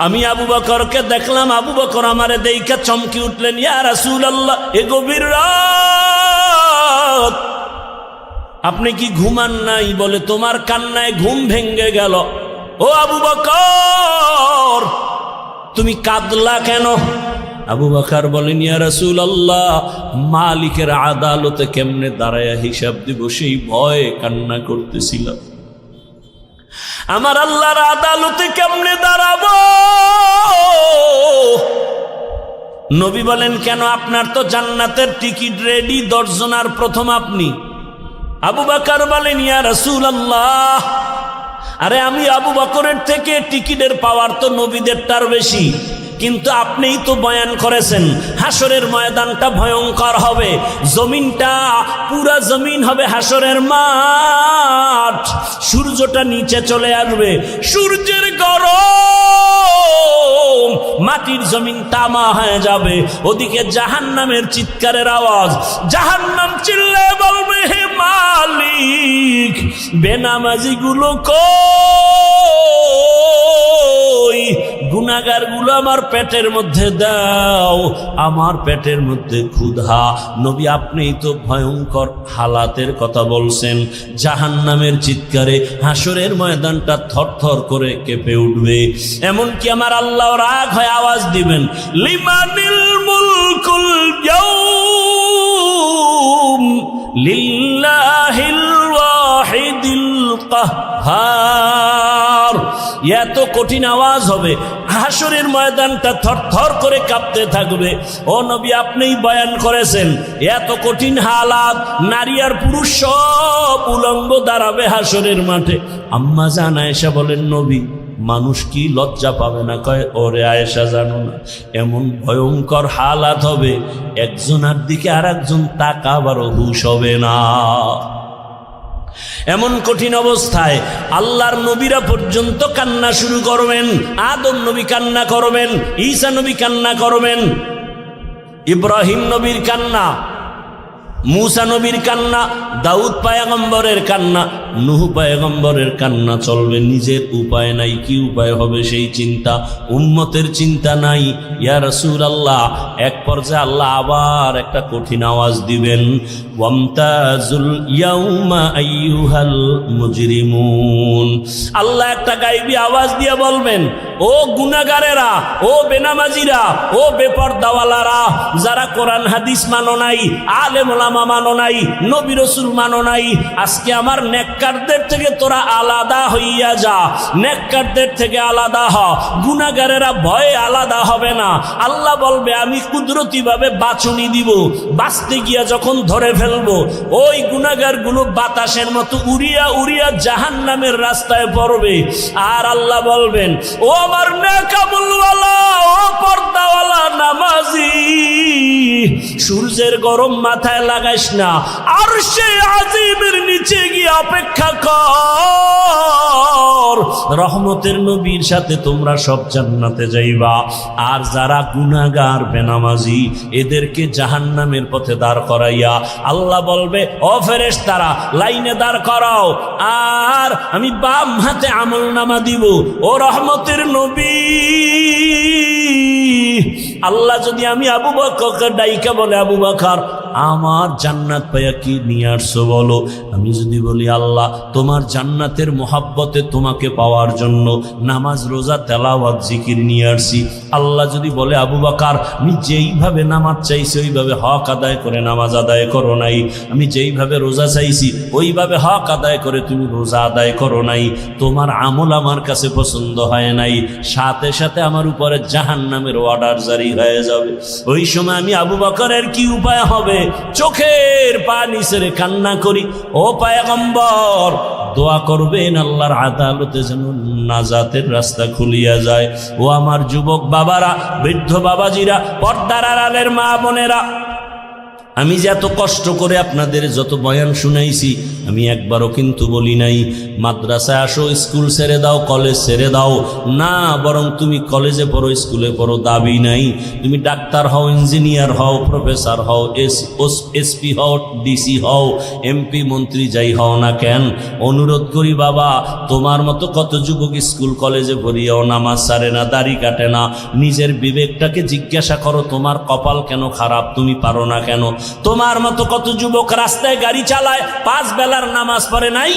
[SPEAKER 1] আমি আবু বকরকে দেখলাম, আবু বকর আমারে দেইখা চমকি উঠলেন, ইয়া রাসূলুল্লাহ এ গভীর রাত আপনি কি ঘুমান নাই? বলে তোমার কান্নায় ঘুম ভেঙে গেল। ও আবু বকর তুমি কাঁদলা কেন? আবু বকর বলেন ইয়া রাসূলুল্লাহ মালিকের আদালতে কেমনে দাঁড়ায়া হিসাব দিব সেই ভয়ে কান্না করতেছিলাম। আমার আল্লাহর আদালতে কেমনে দাঁড়াবো? নবী বলেন কেন? আপনার তো জান্নাতের টিকিট রেডি, 10 জনার প্রথম আপনি। আবু বকর বলেন ইয়া রাসূলুল্লাহ আরে আমি আবু বকরের থেকে টিকিটের পাওয়ার তো নবীদেরটার বেশি, কিন্তু আপনিই তো বয়ান করেছেন হাসরের ময়দানটা ভয়ঙ্কর হবে, জমিনটা পুরা জমিন হবে হাসরের মাঠ, সূর্যটা নিচে চলে আসবে, সূর্যের গরম মাটির জমিন তামা হয়ে যাবে, ওদিকে জাহান্নামের চিৎকারের আওয়াজ, জাহান্নাম চিল্লায় বলবে হে মালিক বেনামাজি গুলো কই, গুনাহগার গুলো আমার পেটের মধ্যে দাও, আমার পেটের মধ্যে ক্ষুধা। নবী আপনিই তো ভয়ঙ্কর হালাতের কথা বলছেন, জাহান্নামের চিৎকারে হাসরের ময়দানটা থরথর করে কেঁপে উঠবে। এমনকি আমার আল্লাহ রাগ হয়ে আওয়াজ দিবেন লিমানিল মুলকুল ইয়াউম লিল্লাহিল ওয়াহিদিল কাহ্হার। এত কঠিন আওয়াজ হবে, হাসরের ময়দানটা থরথর করে কাঁপতে থাকবে। ও নবী আপনিই বয়ান করেছেন এত কঠিন হালাত, নারী আর পুরুষ সব উলঙ্গ দাঁড়াবে হাসরের মাঠে। আম্মা জান আয়েশা বলেন নবী মানুষ কি লজ্জা পাবে না? কয় ওরে আয়েশা জানো না এমন ভয়ঙ্কর হালাত হবে একজনের দিকে আর একজন তাকাবারও হুঁশ হবে না। এমন কঠিন অবস্থায় আল্লাহর নবীরা পর্যন্ত কান্না শুরু করবেন। আদম নবী কান্না করবেন, ঈসা নবী কান্না করবেন, ইব্রাহিম নবীর কান্না, মুসা নবীর কান্না, দাউদ পয়গম্বরের কান্না, নূহ পয়গম্বরের কান্না চলবে। নিজের উপায় নাই, কি উপায় হবে সেই চিন্তা, উম্মতের চিন্তা নাই। ইয়া রাসূলুল্লাহ এক পর্যায়ে আল্লাহ আবার একটা কঠিন আওয়াজ দিবেন, ওয়ামতাজুল ইয়াউমা আইয়ুহাল মুজরিমুন। আল্লাহ একটা গায়বী আওয়াজ দিয়ে বলবেন, ও গুনাহগারেরা, ও বেনামাজিরা, ও বেপরদাওয়ালারা, যারা কোরআন হাদিস মানো নাই, আলেম ওলামা মানো নাই, নবী রাসূল মানো নাই, আজকে আমার নেককারদের থেকে তোরা আলাদা হইয়া যা, নেককারদের থেকে আলাদা হ। গুনাহগারেরা ভয়ে আলাদা হবে না। আল্লাহ বলবে, আমি কুদরতি ভাবে বাছুনি দিব, বাঁচতে গিয়া যখন ধরে ফেলবো, ওই গুনাহগারগুলো বাতাসের মতো উড়িয়া উড়িয়া জাহান্নামের রাস্তায় পড়বে। আর আল্লাহ বলবেন, ও আমার নেকামুলওয়ালা, ও পর্দাওয়ালা নামাজি, সূর্যের গরম মাথায় লাগাইস না, আরশে আজিমের নিচে গিয়ে অপেক্ষা কর, রহমতের নবীর সাথে তোমরা সব জান্নাতে যাইবা। আর যারা গুনাহগার বেনামাজি, এদেরকে জাহান্নামের পথে দাঁড় করাইয়া আল্লাহ বলবে, ও ফেরেশতারা, লাইনে দাঁড় করাও, আর আমি বাম হাতে আমলনামা দিব। ও রহমতের নবী, আল্লাহ যদি আমি আবু বকরকে ডাইকা বলে, আবু বকর আমার জান্নাত পাইয়া কি নিয়ে আসছো বলো, আমি যদি বলি আল্লাহ তোমার জান্নাতের মোহাব্বতে তোমাকে পাওয়ার জন্য নামাজ রোজা তেলাওয়াত জিকির নিয়ে আসছি, আল্লাহ যদি বলে আবু বকর আমি যেইভাবে নামাজ চাইছি ওইভাবে হক আদায় করে নামাজ আদায় করো নাই, আমি যেইভাবে রোজা চাইছি ওইভাবে হক আদায় করে তুমি রোজা আদায় করো নাই, তোমার আমল আমার কাছে পছন্দ হয় নাই, সাথে সাথে আমার উপরে জাহান্নামের অর্ডার জারি হয়ে যাবে। ওই সময় আমি আবু বকরের কি উপায় হবে? চোখের পানি ছেড়ে কান্না করি, ও পয়গম্বর দোয়া করবেন আল্লাহর আদালতে যেন নাজাতের রাস্তা খুলিয়া যায়। ও আমার যুবক বাবারা, বৃদ্ধ বাবাজিরা, পর্দার আড়ালের মা বোনেরা, আমি যে এত কষ্ট করে আপনাদের যত বয়ান শুনাইছি, আমি একবারও কিন্তু বলি নাই মাদ্রাসায় আসো, স্কুল ছেড়ে দাও, কলেজ ছেড়ে দাও, না, বরং তুমি কলেজে পড়ো, স্কুলে পড়ো, দাবি নাই। তুমি ডাক্তার হও, ইঞ্জিনিয়ার হও, প্রফেসর হও, এসপি হও, ডিসি হও, এমপি মন্ত্রী যাই হও না কেন, অনুরোধ করি বাবা, তোমার মতো কত যুবক স্কুল কলেজে পড়িয়াও নামাজ ছাড়ে না, দাড়ি কাটে না। নিজের বিবেকটাকে জিজ্ঞাসা করো, তোমার কপাল কেন খারাপ, তুমি পারো না কেন? তোমার মতো কত যুবক রাস্তায় গাড়ি চালায়, 5 বেলার নামাজ পড়ে নাই,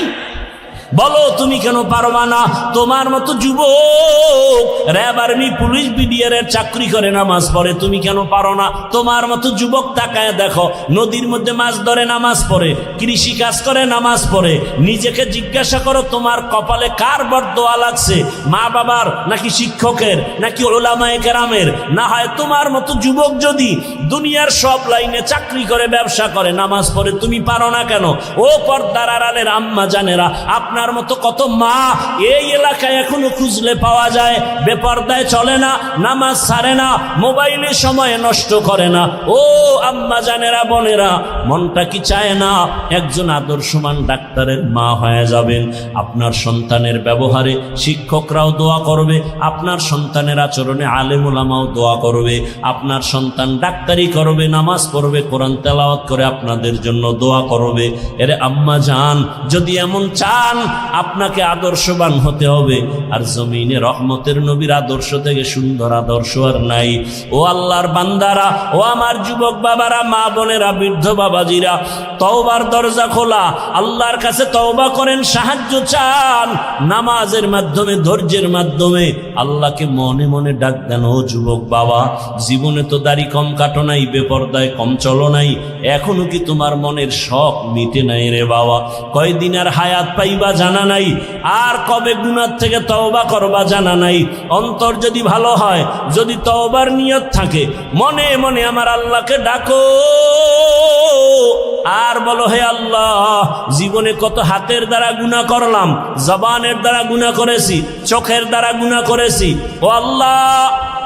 [SPEAKER 1] বলো তুমি কেন পারবা না? তোমার মতো যুবক র্যাব, আর্মি, পুলিশ, বিডিআরের চাকরি করে নামাজ পড়ে, তুমি কেন পারো না? তোমার মতো যুবক তাকায় দেখো, নদীর মধ্যে মাছ ধরে নামাজ পড়ে, কৃষি কাজ করে নামাজ পড়ে, নিজেকে জিজ্ঞাসা করো তোমার কপালে কার বরদোয়া লাগছে, মা বাবার নাকি শিক্ষকের নাকি উলামায়ে কেরামের? না হয় তোমার মতো যুবক যদি দুনিয়ার সব লাইনে চাকরি করে, ব্যবসা করে, নামাজ পড়ে, তুমি পারো না কেন? ও পর্দার আড়ালের আম্মা জানেরা, আপনার মতো কত মা এই এলাকায় এখনো খুঁজলে পাওয়া যায়, বেপর্দায় চলে না, নামাজ ছাড়ে না, মোবাইলে সময় নষ্ট করে না। ও আম্মা জানেরা, বোনেরা, মনটা কি চায় না একজন আদর্শমান ডাক্তারের মা হয়ে যাবেন? আপনার সন্তানের ব্যবহারে শিক্ষকরাও দোয়া করবে, আপনার সন্তানের আচরণে আলেম ওলামাও দোয়া করবে, আপনার সন্তান ডাক্তারি করবে, নামাজ পড়বে, কোরআন তেলাওয়াত করে আপনাদের জন্য দোয়া করবে। এরে আম্মা জান, যদি এমন চান আপনাকে আদর্শবান হতে হবে, আর জমিনে রহমতের নবীর আদর্শ থেকে সুন্দর আদর্শ আর নাই। ও আল্লাহর বান্দারা, ও আমার যুবক বাবারা, মা বোনেরা, বৃদ্ধ বাবাজিরা, তওবার দরজা খোলা, আল্লাহর কাছে তওবা করেন, সাহায্য চান, নামাজের মাধ্যমে, ধৈর্যের মাধ্যমে আল্লাহকে মনে মনে ডাক দেন। ও যুবক বাবা, জীবনে তো দাড়ি কম কাটো নাই, বেপরদায় কম চলো নাই, এখনো কি তোমার মনের শখ মিটে নাই রে বাবা? কয়দিন আর হায়াত পাইবা জানা নাই, আর কবে গুনাহ থেকে তওবা করবা জানা নাই। অন্তর যদি ভালো হয়, যদি তওবার নিয়ত থাকে, মনে মনে আমার আল্লাহকে ডাকো আর বলো, হে আল্লাহ, জীবনে কত হাতের দ্বারা গুনাহ করলাম, জবানের দ্বারা গুনাহ করেছি, চোখের দ্বারা গুনাহ করেছি। ও আল্লাহ,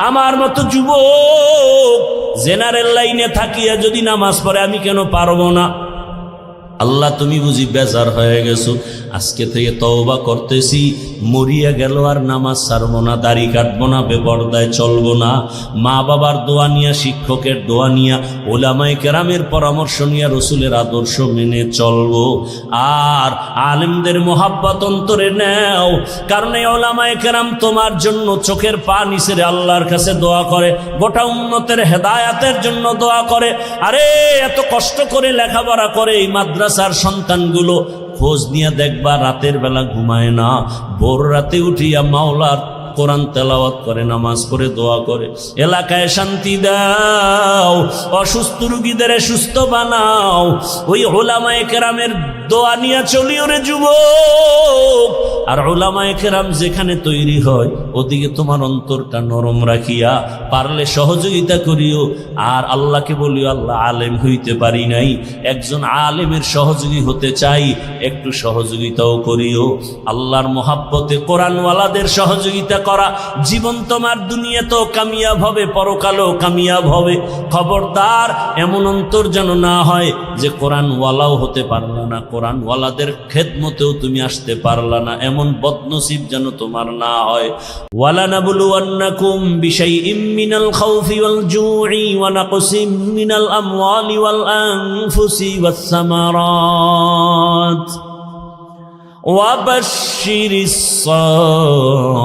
[SPEAKER 1] আমার মতো যুবক জেনারেল লাইনে থাকিয়া যদি নামাজ পড়ে, আমি কেন পারবো না? আল্লাহ তুমি বুঝি বেজার হয়ে গেছো, আজকে থেকে তওবা করতেছি, মরিয়া গেল আর নামাজ ছাড়বো না, দাড়ি কাটবো না, বেপরদায় চলবো না, মা বাবার দোয়া নিয়া, শিক্ষকের দোয়া নিয়া, ওলামায়ে কেরামের পরামর্শ নিয়া, রসুলের আদর্শ মেনে চলবো। আর আলেমদের মোহাব্বত অন্তরে নেও, কারণ এই ওলামায়ে কেরাম তোমার জন্য চোখের পানি ছেড়ে আল্লাহর কাছে দোয়া করে, গোটা উম্মতের হেদায়াতের জন্য দোয়া করে। আরে এত কষ্ট করে লেখাপড়া করে এই মাদ্রাসার সন্তানগুলো, খোঁজ নিয়ে দেখবা রাতের বেলা ঘুমায় না, ভোর রাতে উঠিয়া মাওলার কোরআন তেলাওয়াত করে, নামাজ পড়ে, দোয়া করে। এলাকায় শান্তি দাও, অসুস্থ রুগীদের সুস্থ বানাও। ওই ওলামায়ে কেরামের দোয়া নিয়ে চলিও রে যুবক। আর ওলামায়ে কেরাম যেখানে তৈরি হয় ওদিকে তোমার অন্তরটা নরম রাখিয়া পারলে সহযোগিতা করিও। আর আল্লাহকে বলিও, আল্লাহ আলেম হইতে পারি নাই, একজন আলেমের সহযোগী হতে চাই, একটু সহযোগিতাও করিও। আল্লাহর মোহাব্বতে কোরআনওয়ালাদের সহযোগিতা করা, জীবন তোমার দুনিয়াতেও কামিয়াব হবে, পরকালেও কামিয়াব হবে। খবরদার এমন অন্তর যেন না হয় যে কোরআনওয়ালাও হতে পারলা না, কোরআনওয়ালাদের খেদমতেও তুমি আসতে পারলা না, এমন বদনসিব যেন তোমার না হয়। ওয়ালানাবলুওয়ান্নাকুম বিশাইইম মিনাল খাউফি ওয়াল জুই ওয়া নাকসিম মিনাল আমওয়ালি ওয়াল আনফুসি ওয়াস সামারাত وبشر الصابرين।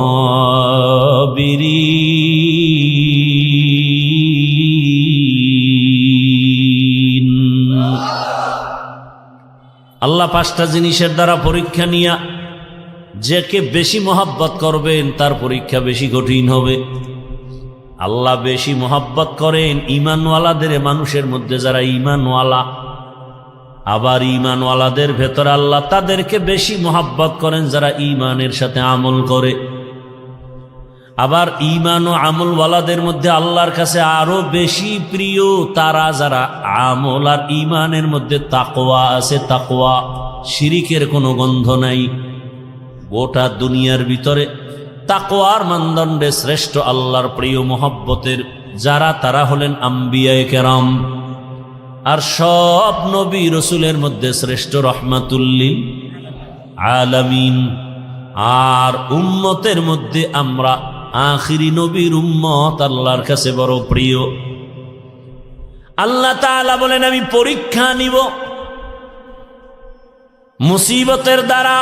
[SPEAKER 1] আল্লাহ পাঁচটা জিনিসের দ্বারা পরীক্ষা নিয়া যাকে বেশি মহব্বত করবেন তার পরীক্ষা বেশি কঠিন হবে। আল্লাহ বেশি মহব্বত করেন ঈমানওয়ালাদের, মানুষের মধ্যে যারা ঈমানওয়ালা। আবার ঈমানওয়ালাদের ভেতর আল্লাহ তাদেরকে বেশি মহব্বত করেন যারা ঈমানের সাথে আমল করে। আবার ঈমান ও আমলওয়ালাদের মধ্যে আল্লাহর কাছে আরো বেশি প্রিয় তারা যারা আমল আর ঈমানের মধ্যে তাকওয়া আছে, তাকওয়া, শিরিকের কোনো গন্ধ নাই। গোটা দুনিয়ার ভিতরে তাকওয়ার মানদণ্ডে শ্রেষ্ঠ আল্লাহর প্রিয় মহব্বতের যারা, তারা হলেন আম্বিয়ায়ে কেরাম। আর সব নবী রসুলের মধ্যে শ্রেষ্ঠ রহমাতুল্লিল আলামিন। আর উম্মতের মধ্যে আমরা আখিরি নবীর উম্মত আল্লাহর কাছে বড় প্রিয়। আল্লাহ তাআলা বলেন, আমি পরীক্ষা নিব মুসিবতের দ্বারা।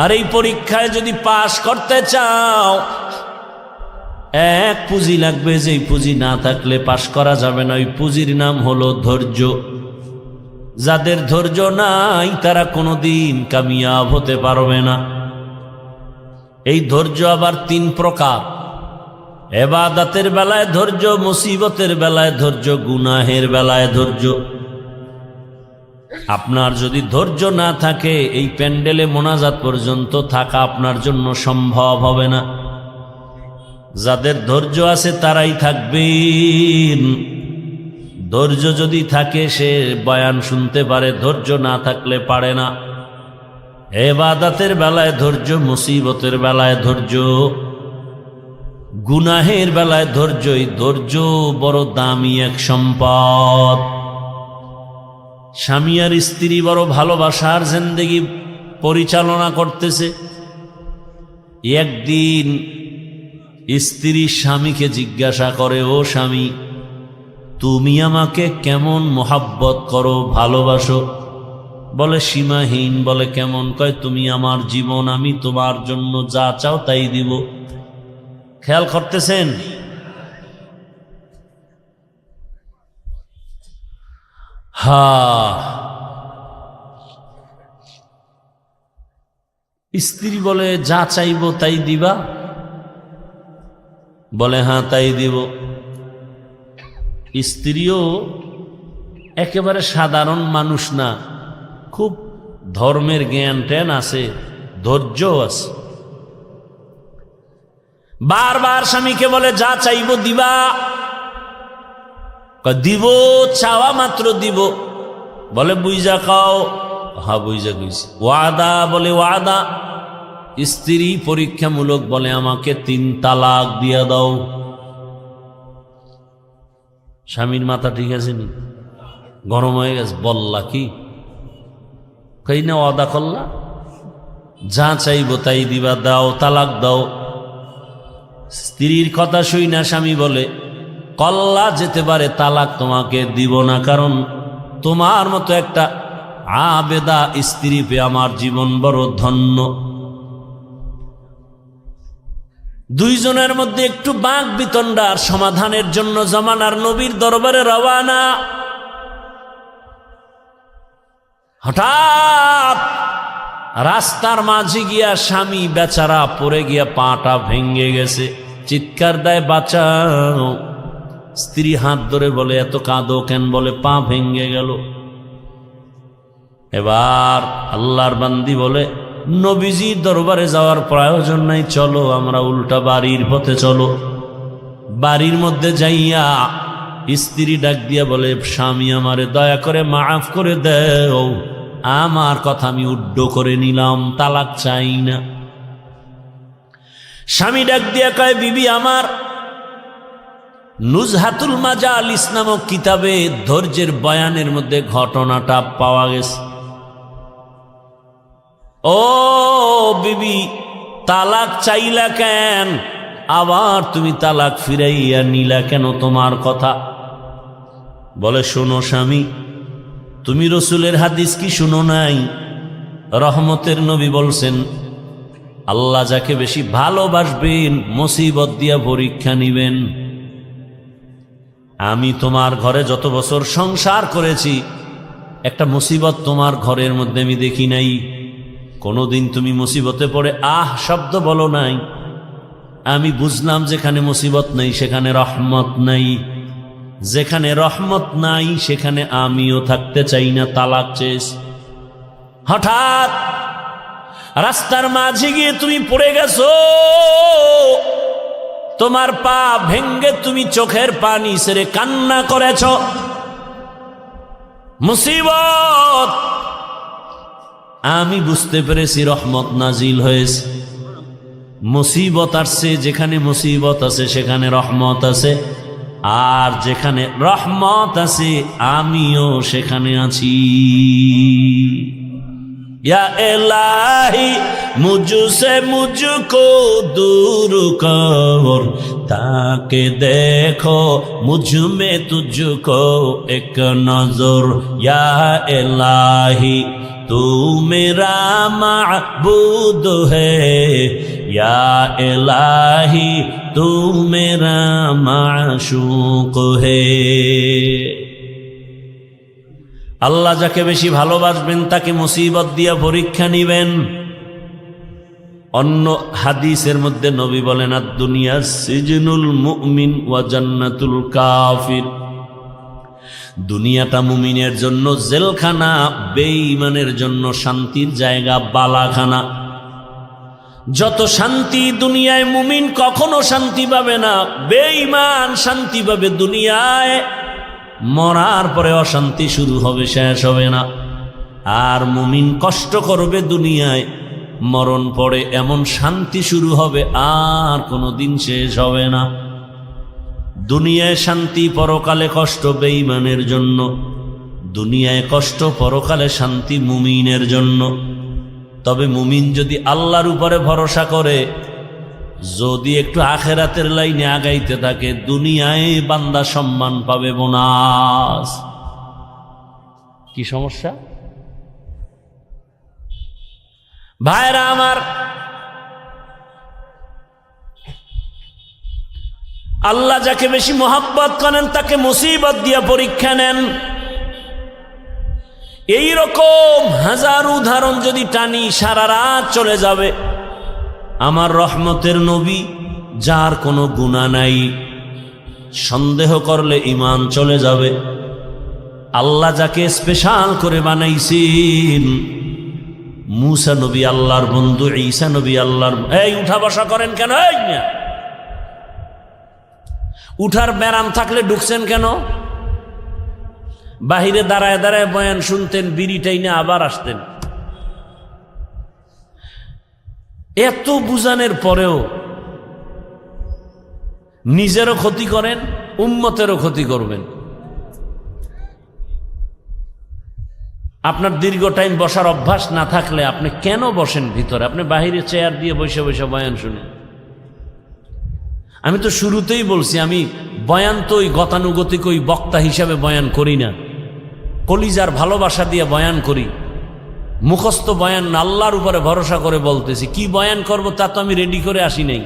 [SPEAKER 1] আর এই পরীক্ষায় যদি পাশ করতে চাও, এক পুঁজি লাগবে, যেই পুঁজি না থাকলে পাশ করা যাবে না। ওই পুঁজির নাম হলো ধৈর্য। যাদের ধৈর্য নাই তারা কোনোদিন কামিয়াব হতে পারবে না। এই ধৈর্য আবার তিন প্রকার: ইবাদতের বেলায় ধৈর্য, মুসিবতের বেলায় ধৈর্য, গুনাহের বেলায় ধৈর্য। আপনার যদি ধৈর্য না থাকে, এই প্যান্ডেলে মোনাজাত পর্যন্ত থাকা আপনার জন্য সম্ভব হবে না। যাদের ধৈর্য আছে তারাই থাকবেন। ধৈর্য যদি থাকে সে বয়ান শুনতে পারে, ধৈর্য না থাকলে পারে না। ইবাদতের বেলায় ধৈর্য, মুসিবতের বেলায় ধৈর্য, গুনাহের বেলায় ধৈর্য। এই ধৈর্য বড় দামি এক সম্পদ। স্বামী আর স্ত্রী বড় ভালোবাসার জিন্দেগি পরিচালনা করতেছে। একদিন স্ত্রী স্বামীকে জিজ্ঞাসা করে, ও স্বামী, তুমি আমাকে কেমন মোহাব্বত করো, ভালোবাসো? বলে সীমাহীন। বলে কেমন? কয় তুমি আমার জীবন, আমি তোমার জন্য যা চাও তাই দিব। খেয়াল করতেছেন? স্ত্রী বলে যা চাইব তাই দিবা? বলে হ্যাঁ তাই দিব। স্ত্রীও একেবারে সাধারণ মানুষ না, খুব ধর্মের জ্ঞান ট্যান আছে, ধৈর্য আছে। বারবার স্বামীকে বলে যা চাইব দিবা? দিব, চাওয়া মাত্র দিব। বলে বুঝা খাও? হ্যাঁ বুঝা কইছি। ওয়াদা? বলে ওয়াদা। স্ত্রী পরীক্ষামূলক বলে আমাকে 3 তালাক দিয়া দাও। স্বামীর মাথা ঠিক আছে নি? গরম হয়ে গেছে, বললা কি কই না ওয়াদা করলা, যা চাইবো তাই দিবা, দাও, তালাক দাও। স্ত্রীর কথা শুই না স্বামী বলে, কল্লা যেতে পারে, তালাক তোমাকে দিব না, কারণ তোমার মতো একটা আবেদা স্ত্রী পেয়ে আমার জীবন বড় ধন্য। দুইজনের মধ্যে একটু বাক বিতণ্ডার সমাধানের জন্য জামানার নবীর দরবারে রওয়ানা। হঠাৎ রাস্তার মাঝে গিয়া স্বামী বেচারা পড়ে গিয়া পাটা ভেঙে গেছে, চিৎকার দেয় বাঁচাও। স্ত্রী হাত ধরে বলে এত কাঁদো কেন? বলে পা ভেঙে গেল। এবার আল্লাহর বান্দি বলে নবীজির দরবারে যাওয়ার প্রয়োজন নাই, চলো আমরা উল্টা বাড়ির পথে চলো। বাড়ির মধ্যে যাইয়া স্ত্রী ডাক দিয়া বলে স্বামী আমারে দয়া করে মাফ করে দেও, আমার কথা আমি উড্ড করে নিলাম, তালাক চাই না। স্বামী ডাক দিয়া কয় বিবি আমার, নুজহাতুল মাজালিস নামক কিতাবে ধৈর্যের বয়ানের মধ্যে ঘটনাটা পাওয়া গেছে। ও বিবি, তালাক চাইলা কেন? আবার তুমি তালাক ফিরাইয়া নিলা কেন? তোমার কথা। বলে শোনো স্বামী, তুমি রসুলের হাদিস কি শুনো নাই? রহমতের নবী বলছেন আল্লাহ যাকে বেশি ভালোবাসবেন মুসিবত দিয়া পরীক্ষা নিবেন। আমি তোমার ঘরে যত বছর সংসার করেছি একটা মুসিবত তোমার ঘরের মধ্যে আমি দেখি নাই। কোনোদিন তুমি মুসিবতে পড়ে আহ শব্দ বলো নাই। আমি বুঝলাম যেখানে মুসিবত নেই সেখানে রহমত নাই, যেখানে রহমত নাই সেখানে আমিও থাকতে চাই না, তালাক চেয়েছ। হঠাৎ রাস্তার মাঝে গিয়ে তুমি পড়ে গেছো, তোমার পা ভেঙ্গে তুমি চোখের পানি ছেড়ে কান্না করেছ। মুসিবত, আমি বুঝতে পেরেছি রহমত নাজিল হয়েছে। মুসিবত আসছে, যেখানে মুসিবত আছে সেখানে রহমত আছে, আর যেখানে রহমত আছে আমিও সেখানে আছি। या इलाही मुझसे मुझको दूर कर, ताकि देखो मुझ में तुझको एक नजर। या इलाही तू मेरा माबूद है, या इलाही तू मेरा माशूक है। আল্লাহ যাকে বেশি ভালোবাসবেন তাকে মুসিবত দিয়া পরীক্ষা নিবেন। অন্য হাদিসের মধ্যে নবী বলেন আদ-দুনিয়া সিজনুল মুমিন ওয়া জান্নাতুল কাফির। দুনিয়াটা মুমিনের জন্য জেলখানা, বেঈমানের জন্য শান্তির জায়গা, বালাখানা। যত শান্তি দুনিয়ায় মুমিন কখনো শান্তি পাবে না, বেঈমান শান্তি পাবে দুনিয়ায়, মরার পরে অশান্তি শুরু হবে, শেষ হবে না। আর মুমিন কষ্ট করবে দুনিয়ায়, মরণ পরে এমন শান্তি শুরু হবে আর কোনোদিন শেষ হবে না। দুনিয়ায় শান্তি, পরকালে কষ্ট বেঈমানের জন্য। দুনিয়ায় কষ্ট, পরকালে শান্তি মুমিনের জন্য। তবে মুমিন যদি আল্লাহর উপরে ভরসা করে, যদি একটু আখেরাতের লাইনে আগাইতে থাকে, দুনিয়ায় বান্দা সম্মান পাবে, বোনাস। কি সমস্যা ভাইরা আমার? আল্লাহ যাকে বেশি মোহাব্বত করেন তাকে মুসিবত দিয়া পরীক্ষা নেন। এই রকম হাজার উদাহরণ যদি টানি সারা রাত চলে যাবে। আমার রহমতের নবী, যার কোনো গুনাহ নাই, সন্দেহ করলে ঈমান চলে যাবে। আল্লাহ যাকে স্পেশাল করে বানাইছেন, মুসা নবী আল্লাহর বন্ধু, ঈসা নবী আল্লাহর। এই উঠা বসা করেন কেন? এই না, উঠার ব্যারাম থাকলে ঢুকছেন কেন? বাহিরে দাঁড়ায় দাঁড়ায় বয়ান শুনতেন, বিড়িটাই না আবার আসতেন। এত বুঝানোর পরেও নিজেরও ক্ষতি করেন, উম্মতেরও ক্ষতি করবেন। আপনার দীর্ঘ টাইম বসার অভ্যাস না থাকলে আপনি কেন বসেন ভিতরে? আপনি বাহিরে চেয়ার দিয়ে বসে বসে বয়ান শুনেন। আমি তো শুরুতেই বলছি, আমি বয়ান তো ওই গতানুগতিক ওই বক্তা হিসাবে বয়ান করি না, কলিজার ভালোবাসা দিয়ে বয়ান করি। মুখস্থ বয়ান না, আল্লাহর উপরে ভরসা করে বলতেছি। কি বয়ান করব তা তো আমি রেডি করে আসি নাই।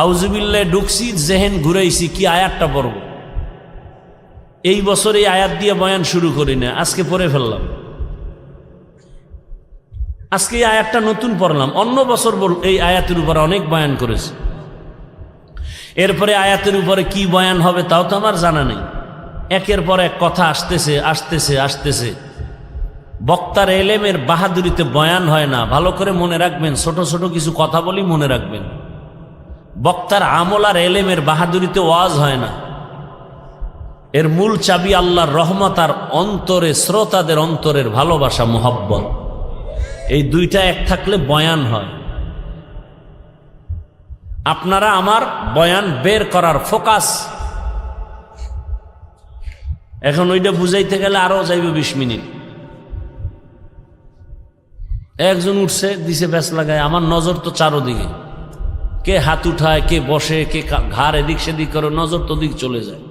[SPEAKER 1] আউজুবিল্লাহ ঢুকছি, জেহেন ঘুরাইছি, কি আয়াতটা পড়ব। এই বছর এই আয়াত দিয়ে বয়ান শুরু করি না, আজকে পড়ে ফেললাম। আজকে এই আয়াতটা নতুন পড়লাম। অন্য বছর এই আয়াতের উপরে অনেক বয়ান করেছি। এরপরে আয়াতের উপরে কি বয়ান হবে তাও তো আমার জানা নেই। একের পর এক কথা আসতেছে আসতেছে আসতেছে। বক্তার এলেমের বাহাদুরিতে বয়ান হয় না, ভালো করে মনে রাখবেন। ছোট ছোট কিছু কথা বলি, মনে রাখবেন। বক্তার আমল আর এলেমের বাহাদুরিতে ওয়াজ হয় না। এর মূল চাবি আল্লাহর রহমত আর অন্তরে শ্রোতাদের অন্তরের ভালোবাসা, মোহব্বত। এই দুইটা এক থাকলে বয়ান হয়। আপনারা আমার বয়ান বের করার ফোকাস। এখন ওইটা বুঝাইতে গেলে আরো যাইবে 20 মিনিট। একজন উঠছে, দিছে ব্যাস লাগায়, আমার নজর তো চারোদিকে। কে হাত উঠায়, কে বসে, কে ঘাড় এদিক সেদিক করে, নজর তো দিক চলে যায়।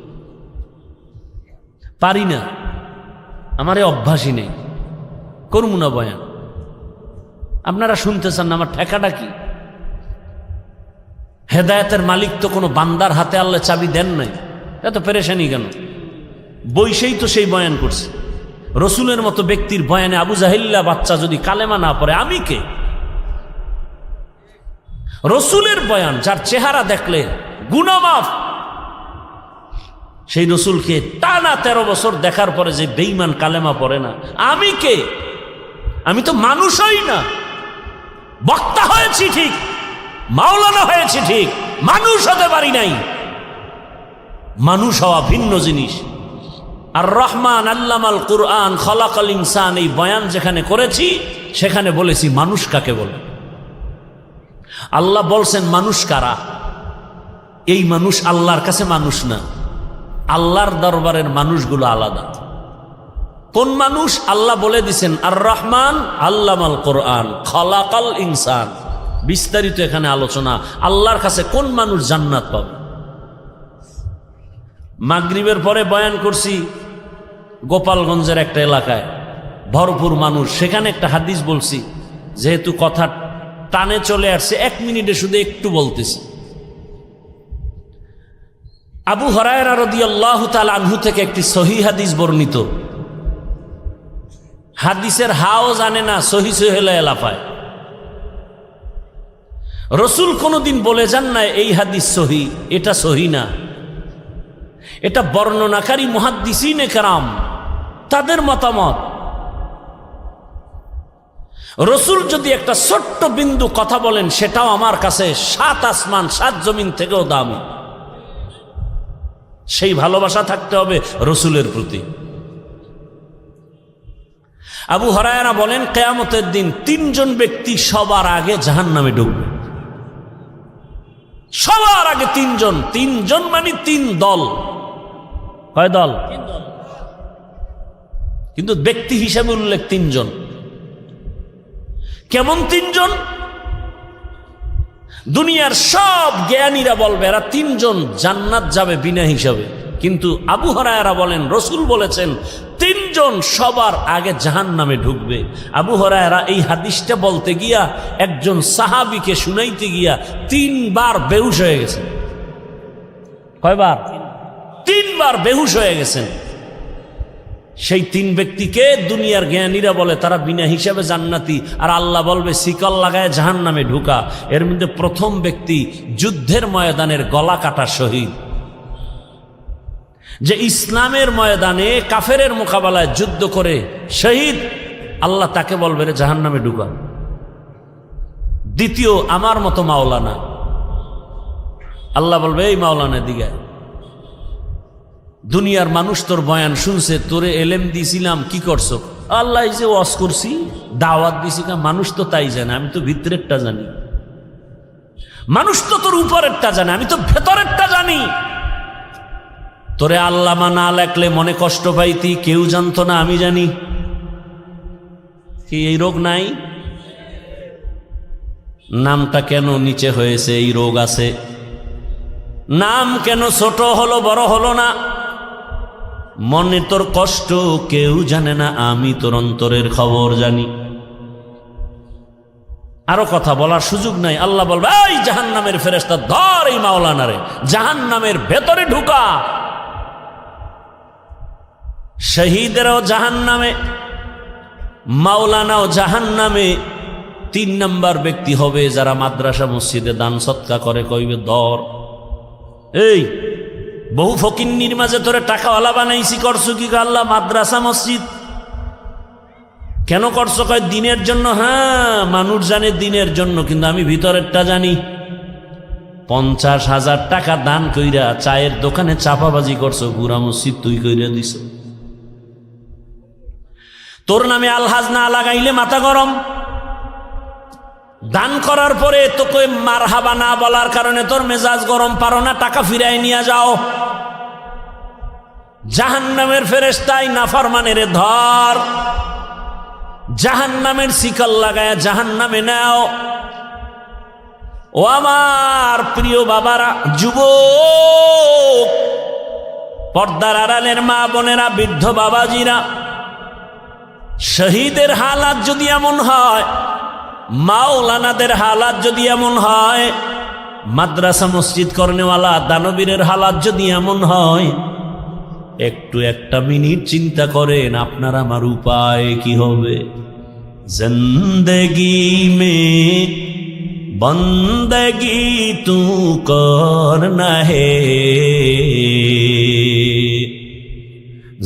[SPEAKER 1] পারি না, আমার এই অভ্যাসই নেই, করবো না বয়ান। আপনারা শুনতে চান না, আমার ঠেকাটা কি? হেদায়েতের মালিক তো কোনো বান্দার হাতে আল্লাহ চাবি দেন নাই, এত পেরেশানি কেন? বৈশেই তো সেই বয়ান করছে। রসুলের মতো ব্যক্তির বয়ানে আবু জাহিল্লা বাচ্চা যদি কালেমা না পড়ে, আমি কে? রসুলের বয়ান, যার চেহারা দেখলে গুনাহ মাফ, সেই রসুলকে টানা 13 বছর দেখার পরে যে বেঈমান কালেমা পড়ে না, আমি কে? আমি তো মানুষই না। বক্তা হয়েছি ঠিক, মাওলানা হয়েছি ঠিক, মানুষ হতে পারি নাই। মানুষ হওয়া ভিন্ন জিনিস। আর রহমান আল্লামাল কুরআন খলাকাল ইনসান, এই বয়ান যেখানে করেছি সেখানে বলেছি মানুষ কাকে বলে। আল্লাহ বলছেন মানুষ কারা? এই মানুষ আল্লাহর কাছে মানুষ না, আল্লাহর দরবারের মানুষগুলো আলাদা। কোন মানুষ? আল্লাহ বলে দিছেন আর রহমান আল্লামাল কুরআন খলাকাল ইনসান। বিস্তারিত এখানে আলোচনা। আল্লাহর কাছে কোন মানুষ জান্নাত পাবে? মাগরিবের পরে বয়ান করছি গোপালগঞ্জের একটা এলাকায়, ভরপুর মানুষ। সেখানে একটা হাদিস বলছি, যেহেতু কথা টানে চলে আসছে 1 মিনিটে শুধু একটু বলতেছি। আবু হুরায়রা রাদিয়াল্লাহু তাআলা আনহু থেকে একটি সহিহ হাদিস বর্ণিত। হাদিসের হাও জানে না, সহি সহিলা এলাফায়। রসুল কোনদিন বলে যান না এই হাদিস সহি, এটা সহি না। এটা বর্ণনাকারী মুহাদ্দিসিনে কেরাম তাদের মতামত। রসুল যদি একটা ছোট্ট বিন্দু কথা বলেন, সেটাও আমার কাছে 7 আসমান 7 জমিন থেকেও দামি। সেই ভালোবাসা থাকতে হবে রসুলের প্রতি। আবু হুরায়রা বলেন, কিয়ামতের দিন 3 জন ব্যক্তি সবার আগে জাহান্নামে ঢুকবে। সবার আগে 3 জন। 3 জন মানে 3 দল। কয় দল? কিন্তু ব্যক্তি হিসাবে উল্লেখ 3 জন। কেমন 3 জন? দুনিয়ার সব জ্ঞানীরা বলবে এরা 3 জন জান্নাত যাবে বিনা হিসাবে, কিন্তু আবু হুরায়রা বলেন রসুল বলেছেন 3 জন সবার আগে জাহান্নামে ঢুকবে। আবু হুরায়রা এই হাদিসটা বলতে গিয়া একজন সাহাবীকে শুনাইতে গিয়া 3 বার বেহুশ হয়ে গেছেন। কয়বার? 3 বার বেহুশ হয়ে গেছেন। সেই 3 ব্যক্তিকে দুনিয়ার জ্ঞানীরা বলে তারা বিনা হিসাবে জান্নাতি, আর আল্লাহ বলবে শিকল লাগায় জাহান্নামে ঢুকা। এর মধ্যে প্রথম ব্যক্তি যুদ্ধের ময়দানের গলা কাটা শহীদ, যে ইসলামের ময়দানে কাফেরের মোকাবেলায় যুদ্ধ করে শহীদ, আল্লাহ তাকে বলবে রে জাহান্নামে ঢুকা। দ্বিতীয় আমার মতো মাওলানা, আল্লাহ বলবে এই মাওলানা দিকে। দুনিয়ার মানুষ তোর বয়ান শুনছে, তোরে এলেম দিছিলাম, কি করছো? আল্লাহ যে ওয়াজ করছি, দাওয়াত দিছি। মানুষ তো তাই জানে, আমি তো ভিতরেরটা জানি। মানুষ তো তোর উপরেরটা জানে, আমি তো ভেতরেরটা জানি। তোরে আল্লামা না লেখলে মনে কষ্ট পাইতি, কেউ জানতো না, আমি জানি। কি এই রোগ নাই? নামটা কেন নিচে হয়েছে? এই রোগ আছে। নাম কেন ছোট হলো, বড় হলো না? মনে তোর কষ্ট কেউ জানে না, আমি তোর অন্তরের খবর জানি। আরো কথা বলার সুযোগ নাই। আল্লাহ বলবে, এই জাহান্নামের ফেরেশতা ধর এই মাওলানারে, জাহান্নামের ভেতরে ঢুকা। শহীদেরও জাহান্নামে, মাওলানাও জাহান্নামে। 3 নাম্বার ব্যক্তি হবে যারা মাদ্রাসা মসজিদে দান সৎকা করে, কইবে দর। এই বহু ফকিন্নির মাঝে তোরে টাকাওয়ালা বানাইছি, করছো কি? আল্লাহ মাদ্রাসা মসজিদ কেন করছো? কয় দিনের জন্য। হ্যাঁ, মানুষ জানে দিনের জন্য, কিন্তু আমি ভিতরেরটা জানি। 50,000 টাকা দান কইরা চায়ের দোকানে চাপাবাজি করছো, পুরা মসজিদ তুই কইরা দিছ। তোর নামে আলহাজ না লাগাইলে মাথা গরম। দান করার পরে তোকে মারহাবা না বলার কারণে তোর মেজাজ গরম, পারো না টাকা ফিরাই নিয়ে যাও। জাহান্নামের ফেরেশতাই নাফরমানের ধর, জাহান্নামের শিকল লাগায় জাহান্নামে নাও। ও আমার প্রিয় বাবারা, যুবক, পর্দার আড়ালের মা বোনেরা, বৃদ্ধ বাবাজিরা, শহীদের হালাত যদি এমন হয়, মাওলানাদের হালাত যদি এমন হয়, মাদ্রাসা মসজিদ করনেওয়ালা দানবীরের হালাত যদি এমন হয়, একটু 1 মিনিট চিন্তা করেন আপনার আমার উপায় কি হবে। জিন্দেগি মে বন্দগি তু করনা হে,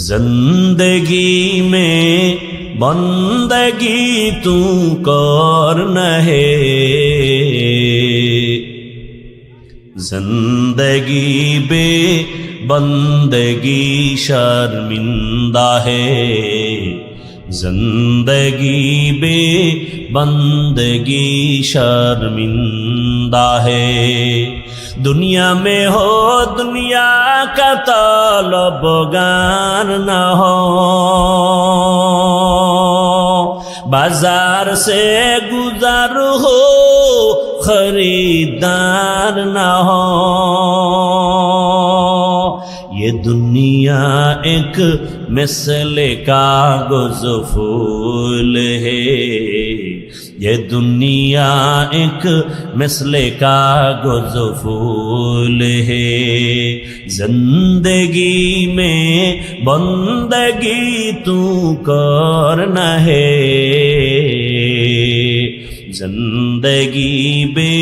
[SPEAKER 1] जिंदगी में बंदगी तू करना है, जिंदगी बे बंदगी शर्मिंदा है, जिंदगी बे बंदगी शर्मिंदा है। दुनिया में हो दुनिया का तलबगार न हो, बाजार से गुजर हो खरीदार न हो। ये दुनिया एक मिसले कागज फूल है, ये दुनिया एक मिसले कागज फूल है, जिंदगी में बंदगी तू करना है, जिंदगी बे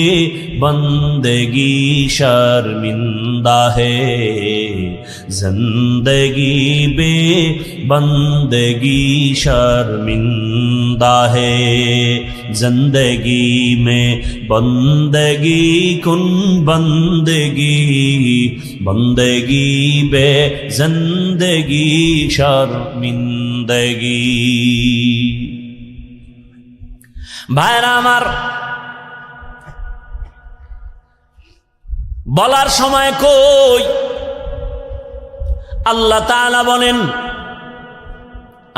[SPEAKER 1] बंदगी शर्मिंदा है, जिंदगी बे बंदगी शर्मिंदा है। जिंदगी में बंदगी कुन बंदगी, बंदगी बे जिंदगी शर्मिंदगी। ভাইরা আমার, বলার সময় কই আল্লাহ তাআলা বলেন,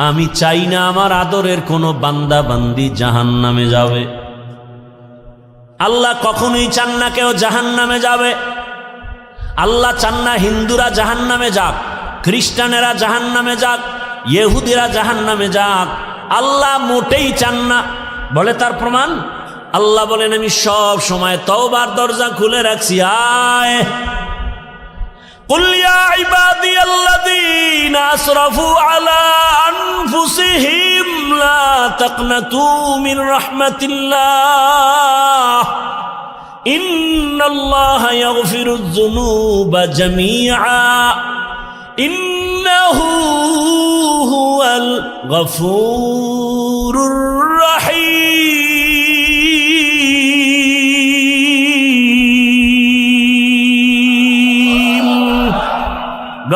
[SPEAKER 1] আমি চাই না আমার আদরের কোনো বান্দা বান্দি জাহান্নামে যাবে। আল্লাহ কখনোই চান না কেউ জাহান্নামে যাবে। আল্লাহ চান না হিন্দুরা জাহান্নামে যাক, খ্রিস্টানেরা জাহান্নামে যাক, ইহুদিরা জাহান্নামে যাক। আল্লাহ মোটেই চান না। বলে তার প্রমাণ, আল্লাহ বলেন আমি সব সময় তওবার দরজা খুলে রাখছি। আয় কুল ইয়া ইবাদিয়াল্লাযীনা আসরাফু আলা আনফুসিহিম লা তাকনাতু মির রাহমাতিল্লাহ ইন্নাল্লাহা ইয়াগফিরুয যুনুবা জামিআ ইন্নাহু হুয়াল গফুরুর রাহিম।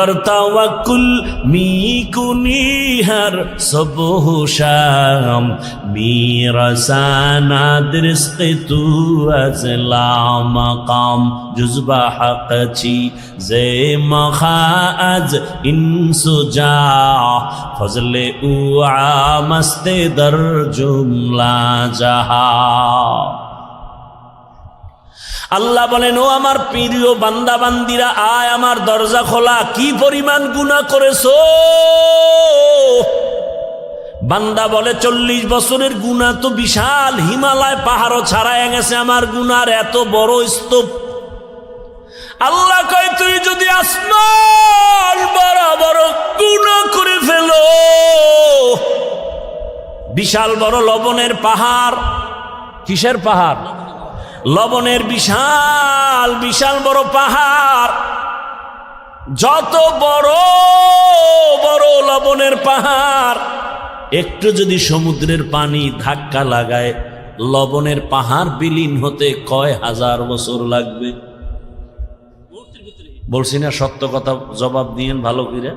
[SPEAKER 1] कर तवक्कुल मी कुनी हर सुबह शाम मेरा साना रिज़्क़ तू अज़ला मकाम जुज़्बा हक़ छी जे मखाअज इंसुजा फज़ले उआ मस्ते दर जुमला जहा। আল্লাহ বলেন, ও আমার প্রিয় বান্দা বান্দিরা, আয় আমার দরজা খোলা, কি পরিমাণ গুনাহ করেছো। বান্দা বলে 40 বছরের গুনাহ তো বিশাল, হিমালয় পাহাড়ও ছাড়ায় গেছে আমার গুনার এত বড় স্তূপ। আল্লাহ কয়, তুই যদি আসমান বরাবর গুনাহ করে ফেলো, বিশাল বড় লবণের পাহাড়, কিসের পাহাড়? লবণের বিশাল বিশাল বড় পাহাড়, যত বড় বড় লবণের পাহাড়, একটু যদি সমুদ্রের পানি ধাক্কা লাগায় লবণের পাহাড় বিলীন হতে কয় হাজার বছর লাগবে? বলছি না সত্য কথা, জবাব দিয়েন ভালো করে।